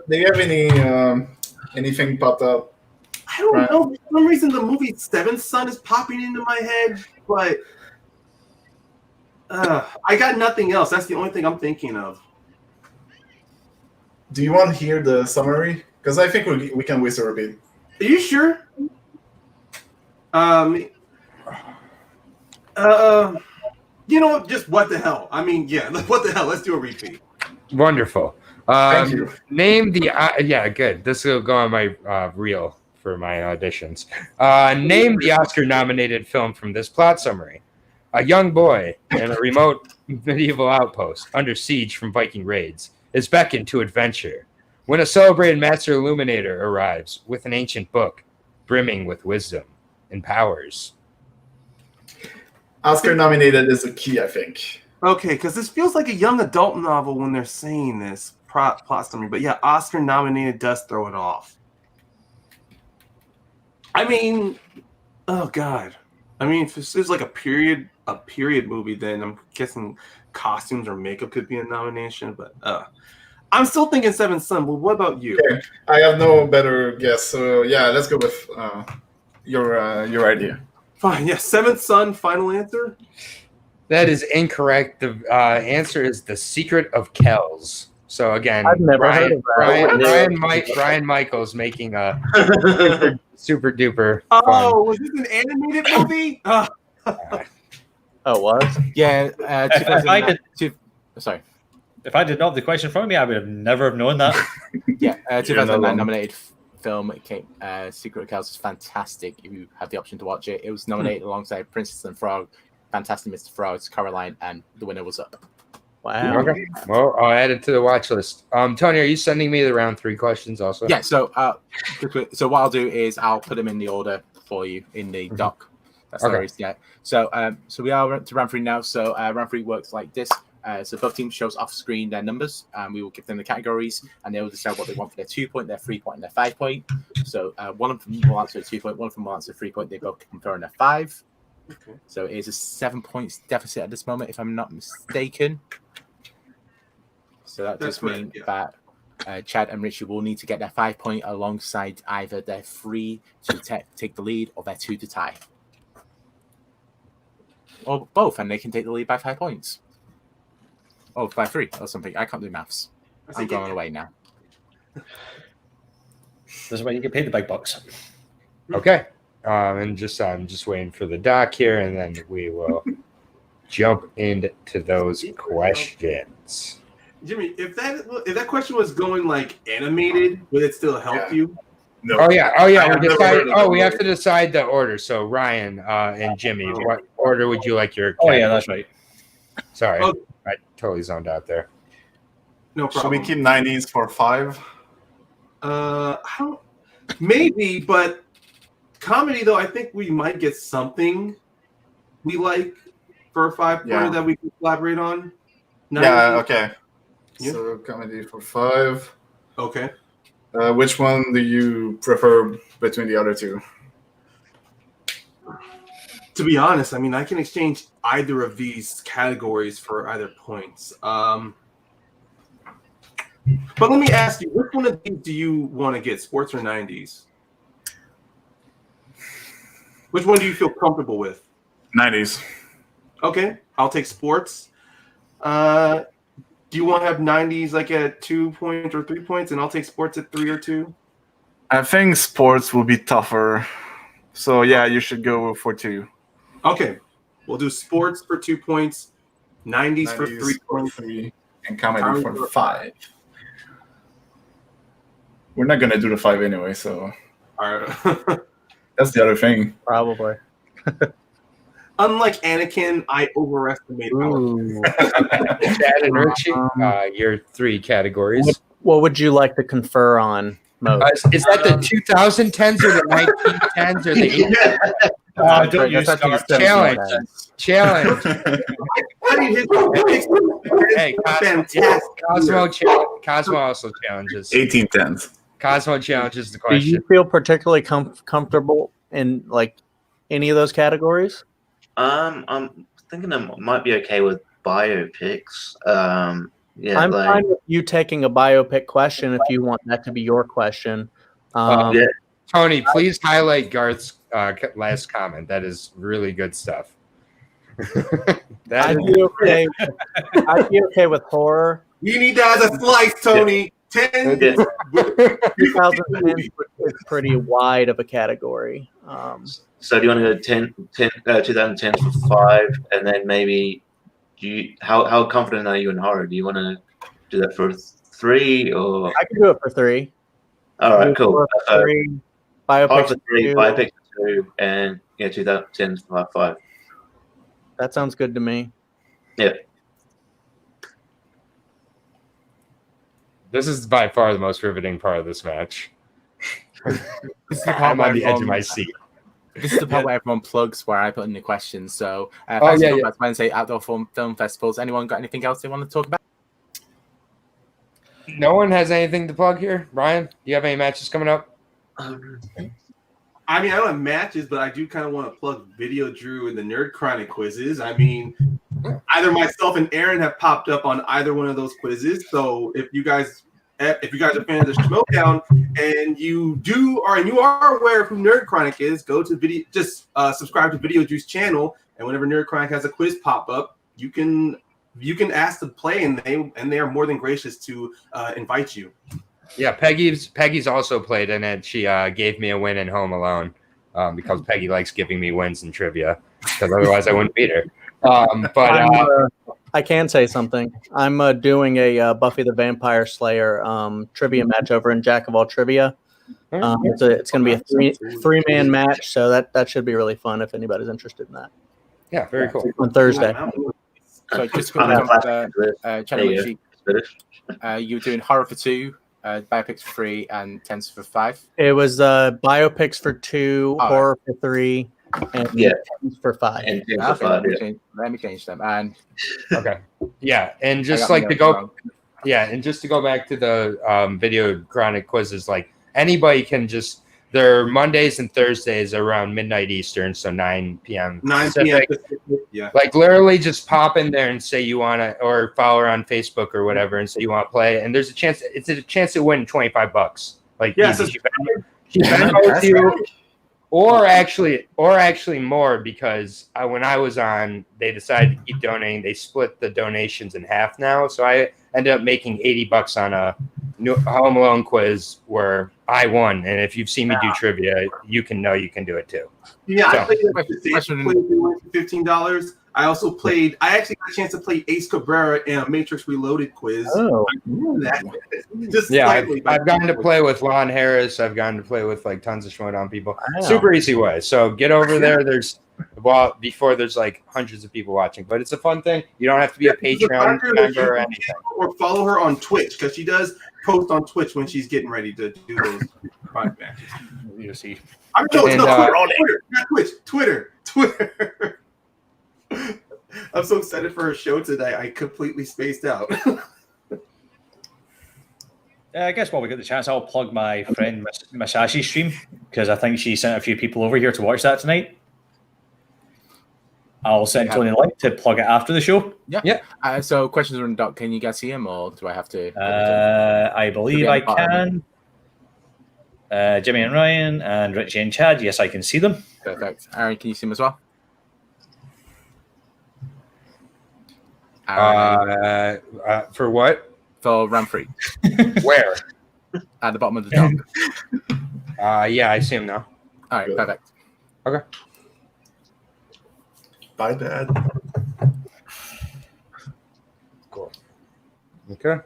anything popped up? I don't Right. know. For some reason, the movie Seventh Son is popping into my head, but I got nothing else. That's the only thing I'm thinking of. Do you want to hear the summary? Because I think we can whistle a bit. Are you sure? You know, just what the hell? I mean, yeah, what the hell? Let's do a repeat. Wonderful. Thank you. Name the yeah, good. This will go on my reel for my auditions. Name the Oscar-nominated film from this plot summary. A young boy in a remote medieval outpost under siege from Viking raids is beckoned to adventure When a celebrated master illuminator arrives with an ancient book brimming with wisdom and powers. Oscar nominated is the key, I think. Okay, because this feels like a young adult novel when they're saying this plot summary. But yeah, Oscar nominated does throw it off. I mean, oh god. I mean, if this is like a period movie, then I'm guessing costumes or makeup could be a nomination. But I'm still thinking Seventh Son. But what about you? Okay. I have no better guess. So yeah, let's go with your idea. Fine. Yeah, Seventh Son. Final answer. That is incorrect. The answer is The Secret of Kells. So again, I've never heard of that. Brian Michaels making a super duper. Oh, was this an animated movie? Oh, it was? Yeah. Sorry. If I did not have the question from me, I would have never have known that. Yeah, 2009 nominated film. It came. Secret of Kells is fantastic. If you have the option to watch it, it was nominated alongside Princess and Frog, Fantastic Mr. Frogs, Coraline, and the winner was Up. Wow. Okay. Well, I'll add it to the watch list. Tony, are you sending me the round 3 questions also? Yeah. So what I'll do is I'll put them in the order for you in the doc. That's Okay. there is. Yeah. So we are to round 3 now. So round 3 works like this. So both teams shows off screen their numbers, and we will give them the categories, and they will decide what they want for their 2 point, their 3 point, and their 5 point. So one of them will answer a 2 point, one of them will answer a 3 point. They both confer on a 5. Okay. So it is a 7 points deficit at this moment, if I'm not mistaken. So that That's does mean right, that Chad and Richie will need to get their 5 point alongside either their 3 to take the lead or their 2 to tie. Or both, and they can take the lead by 5 points. Oh, by 3 or something. I can't do maths. I'm going away now. This is why you get paid the big bucks. Okay. I'm just waiting for the doc here, and then we will jump into those questions. Jimmy, if that question was going like animated, would it still help you? No. Oh yeah. I have never heard of We that have to decide the order. So Ryan and Jimmy, what order would you like your? Oh yeah, that's right. Sorry, Oh. I totally zoned out there. No Should problem. we keep 90s for 5? I don't. Maybe, but comedy though, I think we might get something we like for a 5 pointer that we can collaborate on. Yeah, okay. Yeah. So comedy for 5. Okay. Which one do you prefer between the other 2? To be honest, I mean, I can exchange either of these categories for either points. But let me ask you, which one of these do you want to get, sports or 90s? Which one do you feel comfortable with? 90s. Okay, I'll take sports. Do you want to have 90s like at 2 points or 3 points, and I'll take sports at 3 or 2? I think sports will be tougher. So yeah, you should go for 2. Okay, we'll do sports for 2 points, 90s for 3 points. 3, and comedy for 5. We're not gonna do the 5 anyway, so All right. that's the other thing. Probably. Unlike Anakin, I overestimate our Ooh. Chad and Richie, your 3 categories. What would you like to confer on most? Is that the 2010s or the 1910s or the Don't use challenge? Hey, Cosmo also challenges. 1810s. Cosmo challenges the Do you question. feel particularly comfortable in like any of those categories? I'm thinking I might be okay with biopics. Yeah, I'm like, fine with you taking a biopic question if you want that to be your question. yeah. Tony, please highlight Garth's last comment. That is really good stuff. I'd be okay with horror. You need that as a slice, Tony. 10. Yeah. 2010 is pretty wide of a category. So do you want to go 2010 for 5, and then maybe how confident are you in horror? Do you want to do that for 3 or? I can do it for 3. All right, cool. For 3, Horror biopics for 3, 2. biopics for 2, and 2010 for 5. That sounds good to me. Yeah. This is by far the most riveting part of this match. This is the part I'm where on the edge of everyone- my seat. This is the part where everyone plugs where I put in the questions. So, Oh, thanks yeah, for yeah. coming back to Wednesday Outdoor Film Festivals. Anyone got anything else they want to talk about? No one has anything to plug here. Brian, do you have any matches coming up? I mean, I don't have matches, but I do kind of want to plug Video Drew and the Nerd Chronic quizzes. I mean, either myself and Aaron have popped up on either one of those quizzes. So if you guys are fans of Schmodown and you are aware of who Nerd Chronic is, go to video, just subscribe to Video Drew's channel, and whenever Nerd Chronic has a quiz pop up, you can ask to play, and they are more than gracious to invite you. Yeah, Peggy's also played in it. She gave me a win in Home Alone because Peggy likes giving me wins in trivia, because otherwise I wouldn't beat her. I can say something. I'm doing a Buffy the Vampire Slayer trivia match over in Jack of All Trivia. It's going to be a three-man match, so that should be really fun if anybody's interested in that. Yeah, very cool. On Thursday. So just I'm in class Chadwick, you were doing horror for 2, biopics for 3, and tens for 5. It was biopics for 2, horror for 3, and tens for 5. And Let me change them. And Okay. Yeah, and just I like got to my go, notes wrong. yeah, and just to go back to the Video Chronic quizzes, like anybody can just. They're Mondays and Thursdays around midnight Eastern, so 9 p.m. 9 p.m. Pacific. Yeah. Like literally just pop in there and say you want to, or follow her on Facebook or whatever, and say you want to play. And there's a chance. It's a chance to win $25. Like Yeah, easy. so- She Venmos you, or actually more, because when I was on, they decided to keep donating. They split the donations in half now, so I ended up making $80 on a Home Alone quiz where I won. And if you've seen me do trivia, you can do it too. Yeah, I So- played $15. I actually got a chance to play Ace Cabrera in a Matrix Reloaded quiz. Oh, Just Yeah, slightly, I've gotten to play with Lon Harris. I've gotten to play with like tons of Schmodown people. Wow. Super easy way. So get over there. There's there's like hundreds of people watching, but it's a fun thing. You don't have to be a Patreon member or anything. Or follow her on Twitch, because she does post on Twitch when she's getting ready to do those fight matches. You see. I'm Twitter, And, not Twitch, Twitter. I'm so excited for her show today. I completely spaced out. I guess while we get the chance, I'll plug my friend Masashi's stream, because I think she sent a few people over here to watch that tonight. I'll send Tony a link to plug it after the show. Yeah. So questions are in doc. Can you guys see them, or do I have to? I believe I can. Jimmy and Ryan and Richie and Chad. Yes, I can see them. Perfect. Aaron, can you see them as well? For what? For round 3 Where? at the bottom of the doc. Yeah, I see him now. All right, perfect. Okay. Bye, Dad. Cool. Okay.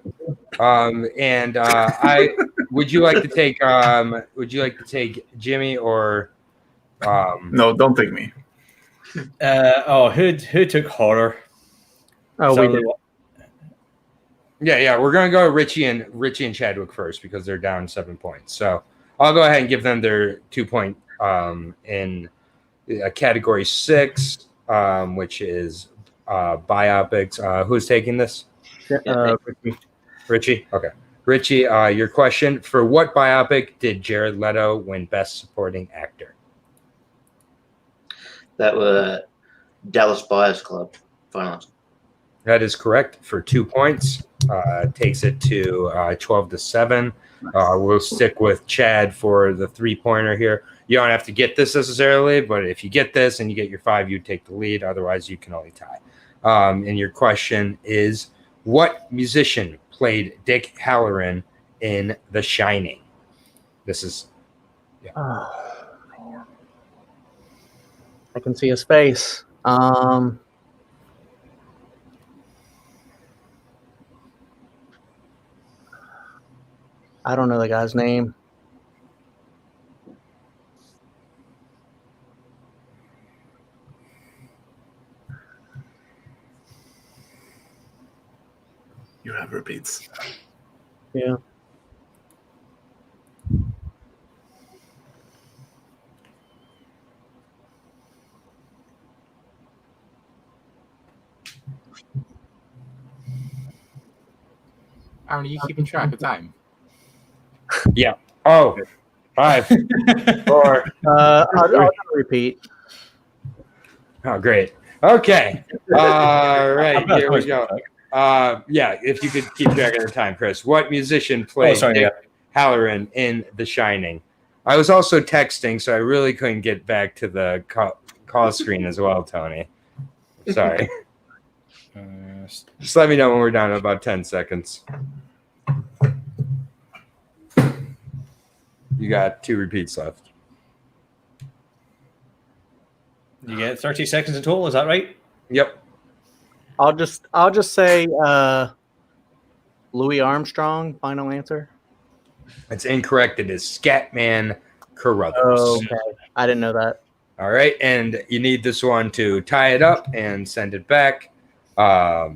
And I would you like to take Jimmy or No, don't take me. Who took horror? Oh, So- we did. Yeah, we're gonna go Richie and Chadwick first because they're down 7 points. So I'll go ahead and give them their 2 point in category 6, which is biopics. Who's taking this? Richie. Okay, Richie. Your question: for what biopic did Jared Leto win Best Supporting Actor? That were Dallas Buyers Club finals. That is correct for 2 points. Takes it to 12-7. We'll stick with Chad for the 3-pointer here. You don't have to get this necessarily, but if you get this and you get your 5, you take the lead. Otherwise, you can only tie. And your question is, what musician played Dick Halloran in The Shining? This is I can see his face. I don't know the guy's name. You have repeats. Yeah. Aaron, are you keeping track of time? Yeah. Oh, 5, 4. I'll repeat. Oh, great. Okay. All right. Here we go. Yeah, if you could keep track of the time, Chris. What musician played Dick Halloran in The Shining? I was also texting, so I really couldn't get back to the call screen as well, Tony. Sorry. Just let me know when we're down to about 10 seconds. You got 2 repeats left. You get 30 seconds in total. Is that right? Yep. I'll just say Louis Armstrong. Final answer. It's incorrect. It is Scatman Carruthers. Oh, okay. I didn't know that. All right, and you need this one to tie it up and send it back. All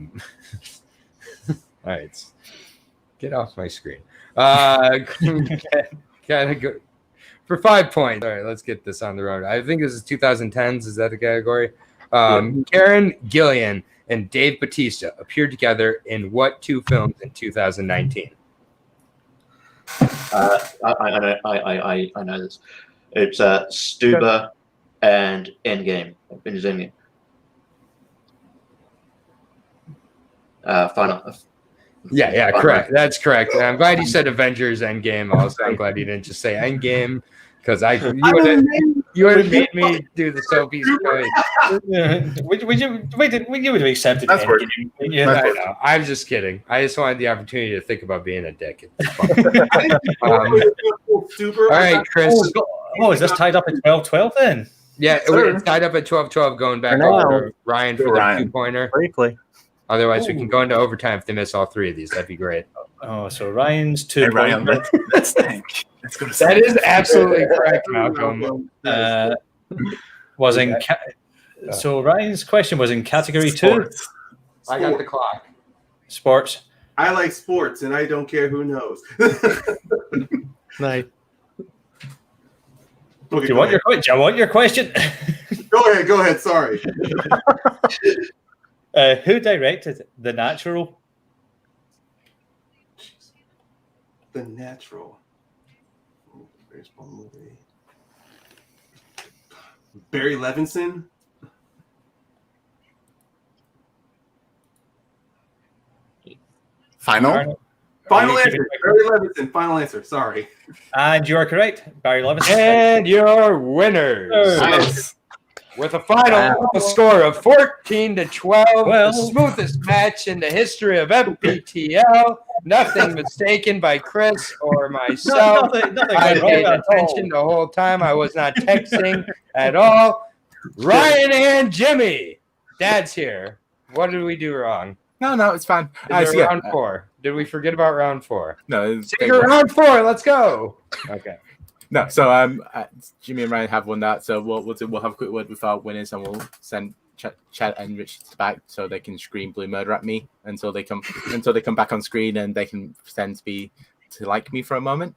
right, get off my screen. Gotta go for 5 points. All right, let's get this on the road. I think this is 2010s. Is that the category? Karen Gillan and Dave Bautista appeared together in what 2 films in 2019? I know this. It's Stuber and Endgame. Endgame. Final. Yeah, correct. That's correct. I'm glad you said Avengers Endgame. Also, I'm glad you didn't just say Endgame because you would have made me do the Sophie's choice. Would you have accepted That's it? Yeah, I know. I'm just kidding. I just wanted the opportunity to think about being a dick. It's fun. All right, Chris. Oh, is this tied up at 12-12 then? Yeah, it's tied up at 12-12 going back over to Ryan for the 2-pointer. Briefly. Otherwise, we can go into overtime if they miss all 3 of these. That'd be great. Oh, so Ryan's 2 Hey, Ryan, let's think. Let's go to that is absolutely correct, Malcolm. Was in so Ryan's question was in category 2. I got the clock. Sports. I like sports, and I don't care who knows. Nice. Okay, Do you want your question? Go ahead. Sorry. Who directed The Natural? The Natural. Baseball movie. Barry Levinson. Final Answer. Barry Levinson. Final answer. Sorry. And you are correct, Barry Levinson. And your winners. Nice. With a final score of 14-12, Well, the smoothest match in the history of FPTL. Nothing mistaken by Chris or myself. Nothing I wrong paid at attention the whole time. I was not texting at all. Ryan and Jimmy, Dad's here. What did we do wrong? No, it's fine. Is there round 4? Did we forget about round 4? No, Secret round 4. Let's go. Okay. No, so Jimmy and Ryan have won that. So we'll have a quick word with our winners, and we'll send Chad and Richie back so they can scream blue murder at me until they come back on screen and they can pretend to like me for a moment.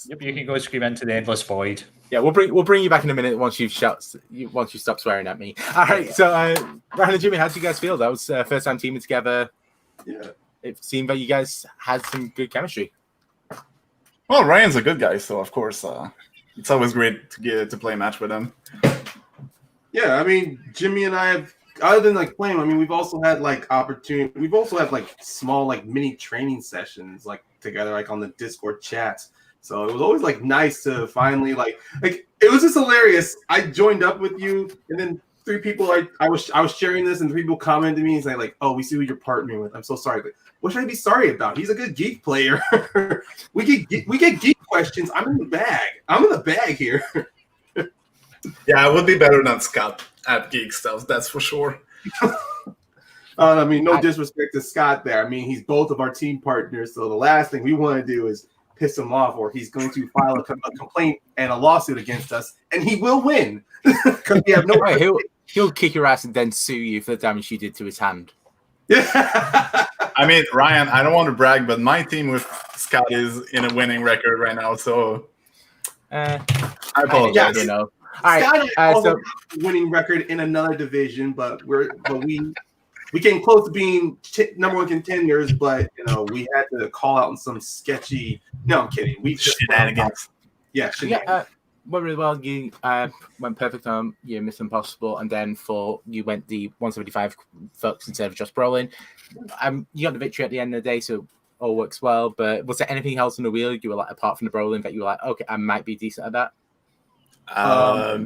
Yep, you can go scream into the endless void. Yeah, we'll bring you back in a minute once you stop swearing at me. All right, so Ryan and Jimmy, how did you guys feel? That was first time teaming together. Yeah. It seemed that you guys had some good chemistry. Well, Ryan's a good guy, so of course it's always great to play a match with him. Yeah, I mean, Jimmy and I have, other than like playing, I mean, we've also had like opportunity. We've also had like small like mini training sessions like together, like on the Discord chats. So it was always like nice to finally like it was just hilarious. I joined up with you, and then 3 people I was sharing this, and 3 people commented to me and saying like, "Oh, we see who you're partnering with. I'm so sorry." Like, what should I be sorry about? He's a good geek player. we get geek questions. I'm in the bag. I'm in the bag here. Yeah, I would be better than Scott at geek stuff. That's for sure. I mean, no disrespect to Scott there. I mean, he's both of our team partners. So the last thing we want to do is piss him off, or he's going to file a complaint and a lawsuit against us, and he will win because we have no. He'll kick your ass and then sue you for the damage you did to his hand. Yeah. I mean, Ryan, I don't want to brag, but my team with Scott is in a winning record right now, so I apologize. Yes. You know. All right. Scott and I also So have a winning record in another division, but we came close to being number one contenders, but we had to call out on some sketchy. No, I'm kidding. We just Shenanigans. Yeah, shenanigans. went really well. You went perfect on your Mission Impossible, and then you went the 175 folks instead of just Brolin. You got the victory at the end of the day, so all works well. But was there anything else on the wheel you were like, apart from the Brolin, that you were like, okay, I might be decent at that? I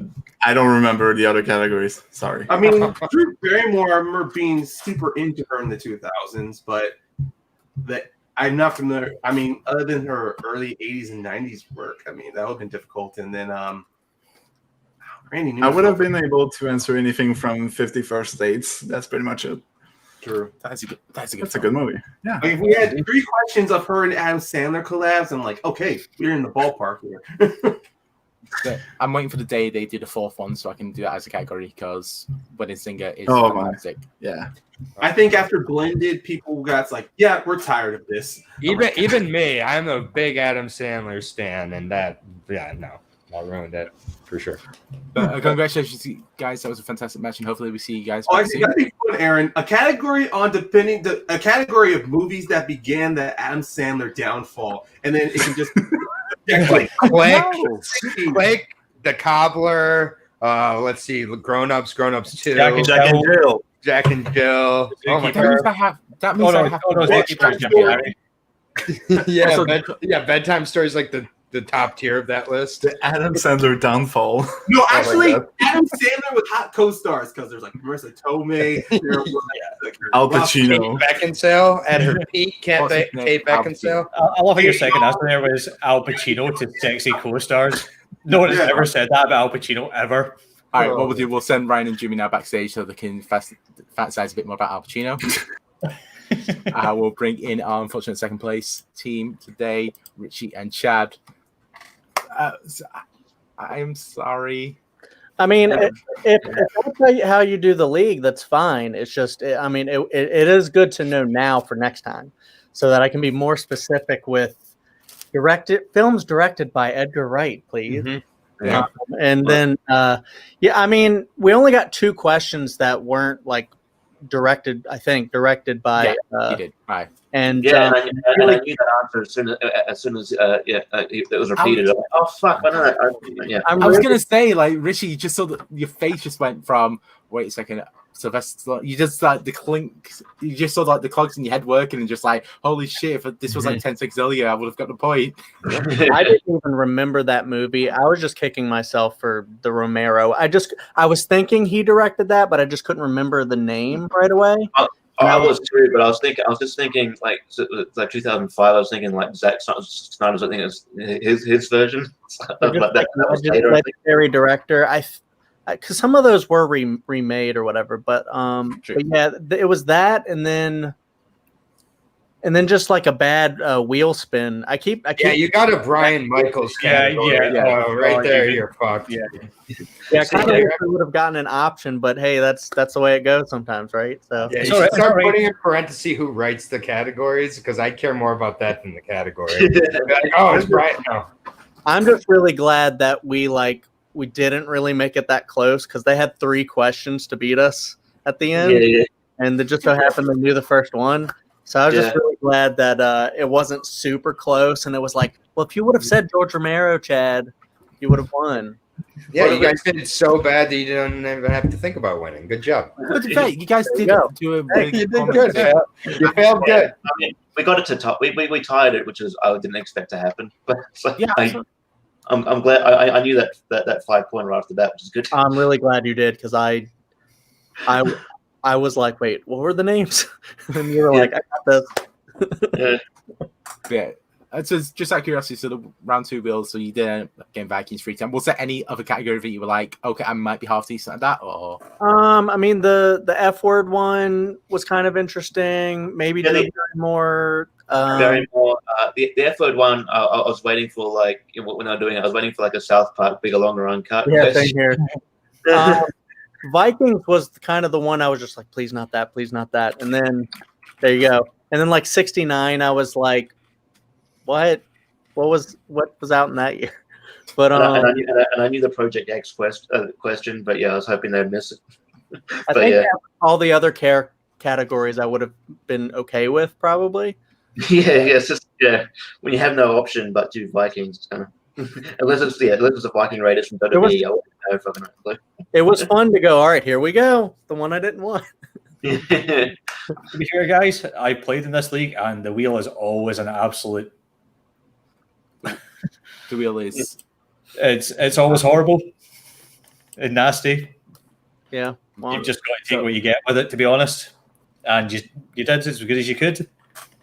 don't remember the other categories. Sorry. I mean, Drew Barrymore, I remember being super into her in the 2000s, but I'm not familiar. I mean, other than her early 80s and 90s work, I mean, that would have been difficult. And then Randy Newman. I would have been able to answer anything from 50 First Dates. That's pretty much it. True. That's a good movie. Yeah. Like, if we had 3 questions of her and Adam Sandler collabs, I'm like, okay, we're in the ballpark here. I'm waiting for the day they do the 4th one so I can do that as a category because Wedding Singer is fantastic. Yeah. I think after Blended, people got like, yeah, we're tired of this. Even me, I'm a big Adam Sandler stan, and that ruined it for sure. But congratulations, guys! That was a fantastic match, and hopefully we see you guys. I think that'd be fun, Aaron. A category of movies that began the Adam Sandler downfall, and then it can just like Click, The Cobbler. Let's see, Grown Ups 2. Jack and Jill. Oh my god! That means I have bedtime stories like the top tier of that list. The Adam Sandler downfall. No, actually, Adam Sandler with hot co-stars because there's like Marissa Tomei, Al Pacino, Beckinsale at her peak. Kate Beckinsale. I love how your second answer there was Al Pacino to sexy co-stars. No one has ever said that about Al Pacino ever. All right, what we'll do, we'll send Ryan and Jimmy now backstage so they can fantasize a bit more about Al Pacino. We'll bring in our unfortunate second place team today, Richie and Chad. I'm sorry. I mean, if I tell you how you do the league, that's fine. It's just, it is good to know now for next time so that I can be more specific with films directed by Edgar Wright, please. Mm-hmm. Yeah. I mean, we only got 2 questions that weren't like directed by. You did. Right. And I knew that answer as soon as it was repeated. Oh fuck! I was gonna say, like, Richie, you just saw that your face just went from. Wait a second. Sylvester, you just like the clink. You just saw like the clogs in your head working, and just like, holy shit! If this was like 10 seconds earlier, I would have got the point. I didn't even remember that movie. I was just kicking myself for the Romero. I was thinking he directed that, but I just couldn't remember the name right away. I was too, but I was just thinking like 2005. I was thinking like Zack Snyder's. I think it's his version. Legendary director. Because some of those were remade or whatever, but yeah, it was that, and then just like a bad wheel spin. I keep. Yeah, you got a Brian Michaels category. Right there, you're fucked. Yeah, kind of wish I would have gotten an option, but hey, that's the way it goes sometimes, right? So yeah, you should start putting in parentheses who writes the categories because I care more about that than the category. It's Brian. No. I'm just really glad that we didn't really make it that close because they had 3 questions to beat us at the end, and it just so happened they knew the first one. So I was just really glad that it wasn't super close, and it was like, well, if you would have said George Romero, Chad, you would have won. Yeah, you guys did so bad that you didn't even have to think about winning. Good job. You guys did do a really you did good. You failed good. I mean, we got it to top. We tied it, which I didn't expect to happen. But I'm glad. I knew that 5-pointer after that, which is good. I'm really glad you did because I was like, wait, what were the names? And you were like, I got this. Yeah. So just out of curiosity, so the round 2 wheels, so you didn't game Vikings free time. Was there any other category that you were like, okay, I might be half decent at that, or? I mean, the F word one was kind of interesting. Maybe more. Very more. The F word one, I was waiting for when I was doing it, I was waiting for like a South Park bigger longer uncut. Yeah, same here. Vikings was kind of the one I was just like, please not that, and then there you go. And then like 69, I was like, what was out in that year? But and I knew the Project X question, but yeah, I was hoping they'd miss it. I think all the other categories I would have been okay with probably. It's just when you have no option but to Vikings, it's kind of unless it's a Viking Raiders from WWE. I wouldn't know fucking clue. It was fun to go. All right, here we go. The one I didn't want. To be fair, guys, I played in this league, and the wheel is always an absolute. The wheel is. It's always horrible and nasty. Yeah, well, You've just got to take what you get with it, to be honest. And you did as good as you could.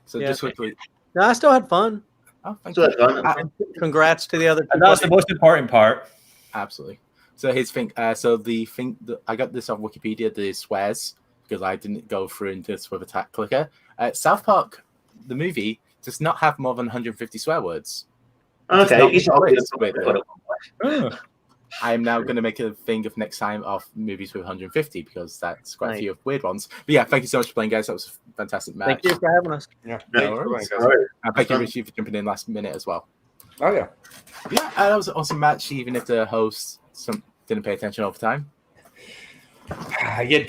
So just quickly. No, I still had fun. Oh, thank So you. that's fun. Congrats to the other two. And that's the most important part. Absolutely. So his thing. So the thing that I got this off Wikipedia. The swears because I didn't go through into this with a tap clicker. South Park, the movie, does not have more than 150 swear words. Okay, I am now going to make a thing of next time of movies with 150 because that's quite a few of weird ones. But yeah, thank you so much for playing, guys. That was a fantastic match. Thank you for having us. Yeah, No worries. And thank you, Richie, for jumping in last minute as well. Oh yeah. Yeah, that was an awesome match, even if the host didn't pay attention over time. I get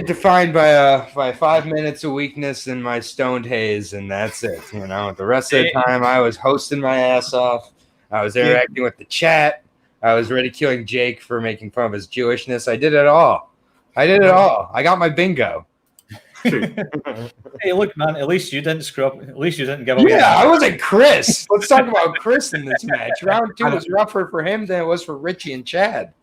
defined by 5 minutes of weakness and my stoned haze, and that's it. The rest of the time I was hosting my ass off. I was interacting with the chat. I was ridiculing Jake for making fun of his Jewishness. I did it all. I got my bingo. Hey, look, man. At least you didn't screw up. At least you didn't give away. Yeah, I wasn't Chris. Let's talk about Chris in this match. Round 2 was rougher for him than it was for Richie and Chad.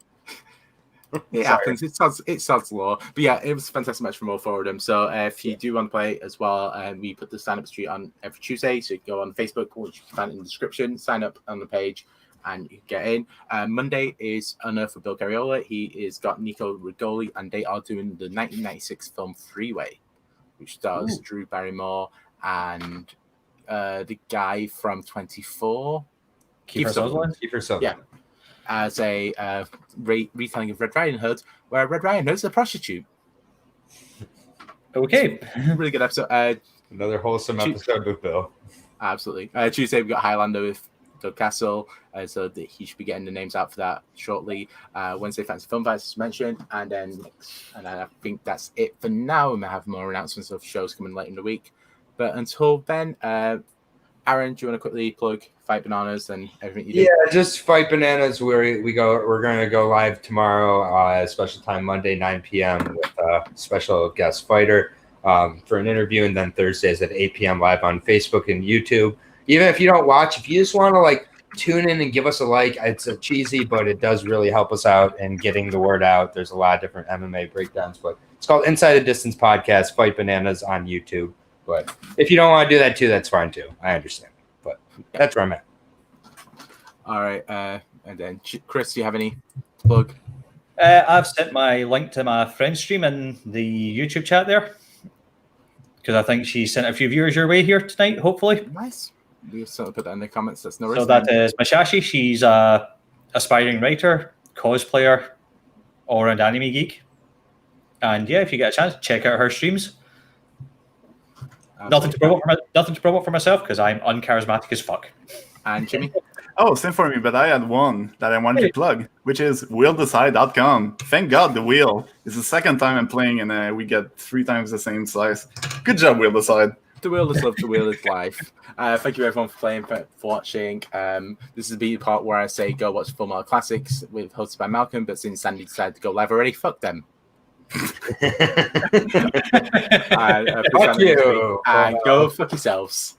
It happens. It sounds law. But yeah, it was a fantastic match from all four of them. So if you do want to play as well, we put the sign-up street on every Tuesday. So you can go on Facebook, which you can find in the description, sign up on the page, and you can get in. Monday is Unearth with Bill Cariola. He is got Nico Rigoli, and they are doing the 1996 film Freeway, which stars Drew Barrymore and the guy from 24. Kiefer Sutherland. Yeah. As a retelling of Red Riding Hood, where Red Riding Hood's a prostitute. Okay. Really good episode. Another wholesome episode with Bill. Absolutely. Tuesday, we've got Highlander with Doug Castle, so he should be getting the names out for that shortly. Wednesday, Fancy Film Fights, as mentioned. And then I think that's it for now. We may have more announcements of shows coming later in the week. But until then, Aaron, do you want to quickly plug Fight Bananas and everything you do? Yeah, just Fight Bananas. We're going to go live tomorrow at special time Monday 9 p.m. with a special guest fighter for an interview, and then Thursdays at 8 p.m. live on Facebook and YouTube. Even if you don't watch, if you just want to tune in and give us a like, it's a cheesy, but it does really help us out in getting the word out. There's a lot of different MMA breakdowns, but it's called Inside the Distance Podcast. Fight Bananas on YouTube. But if you don't want to do that too, that's fine too. I understand. But that's where I'm at. All right. And then, Chris, do you have any plug? I've sent my link to my friend's stream in the YouTube chat there. Because I think she sent a few viewers your way here tonight, hopefully. Nice. You certainly put that in the comments. That's no risk. So that is Mashashi. She's a aspiring writer, cosplayer, all-around anime geek. And yeah, if you get a chance, check out her streams. Nothing to promote for myself because I'm uncharismatic as fuck. And Jimmy? Oh, same for me, but I had one that I wanted to plug, which is wheeldecide.com. Thank God the wheel. It's the second time I'm playing, and we get 3 times the same size. Good job, Wheel Decide. The wheel is love, the wheel is life. Thank you everyone for playing, for watching. This is the part where I say go watch Full Metal Classics with hosted by Malcolm, but since Sandy decided to go live already, fuck them. Fuck you. And go fuck yourselves.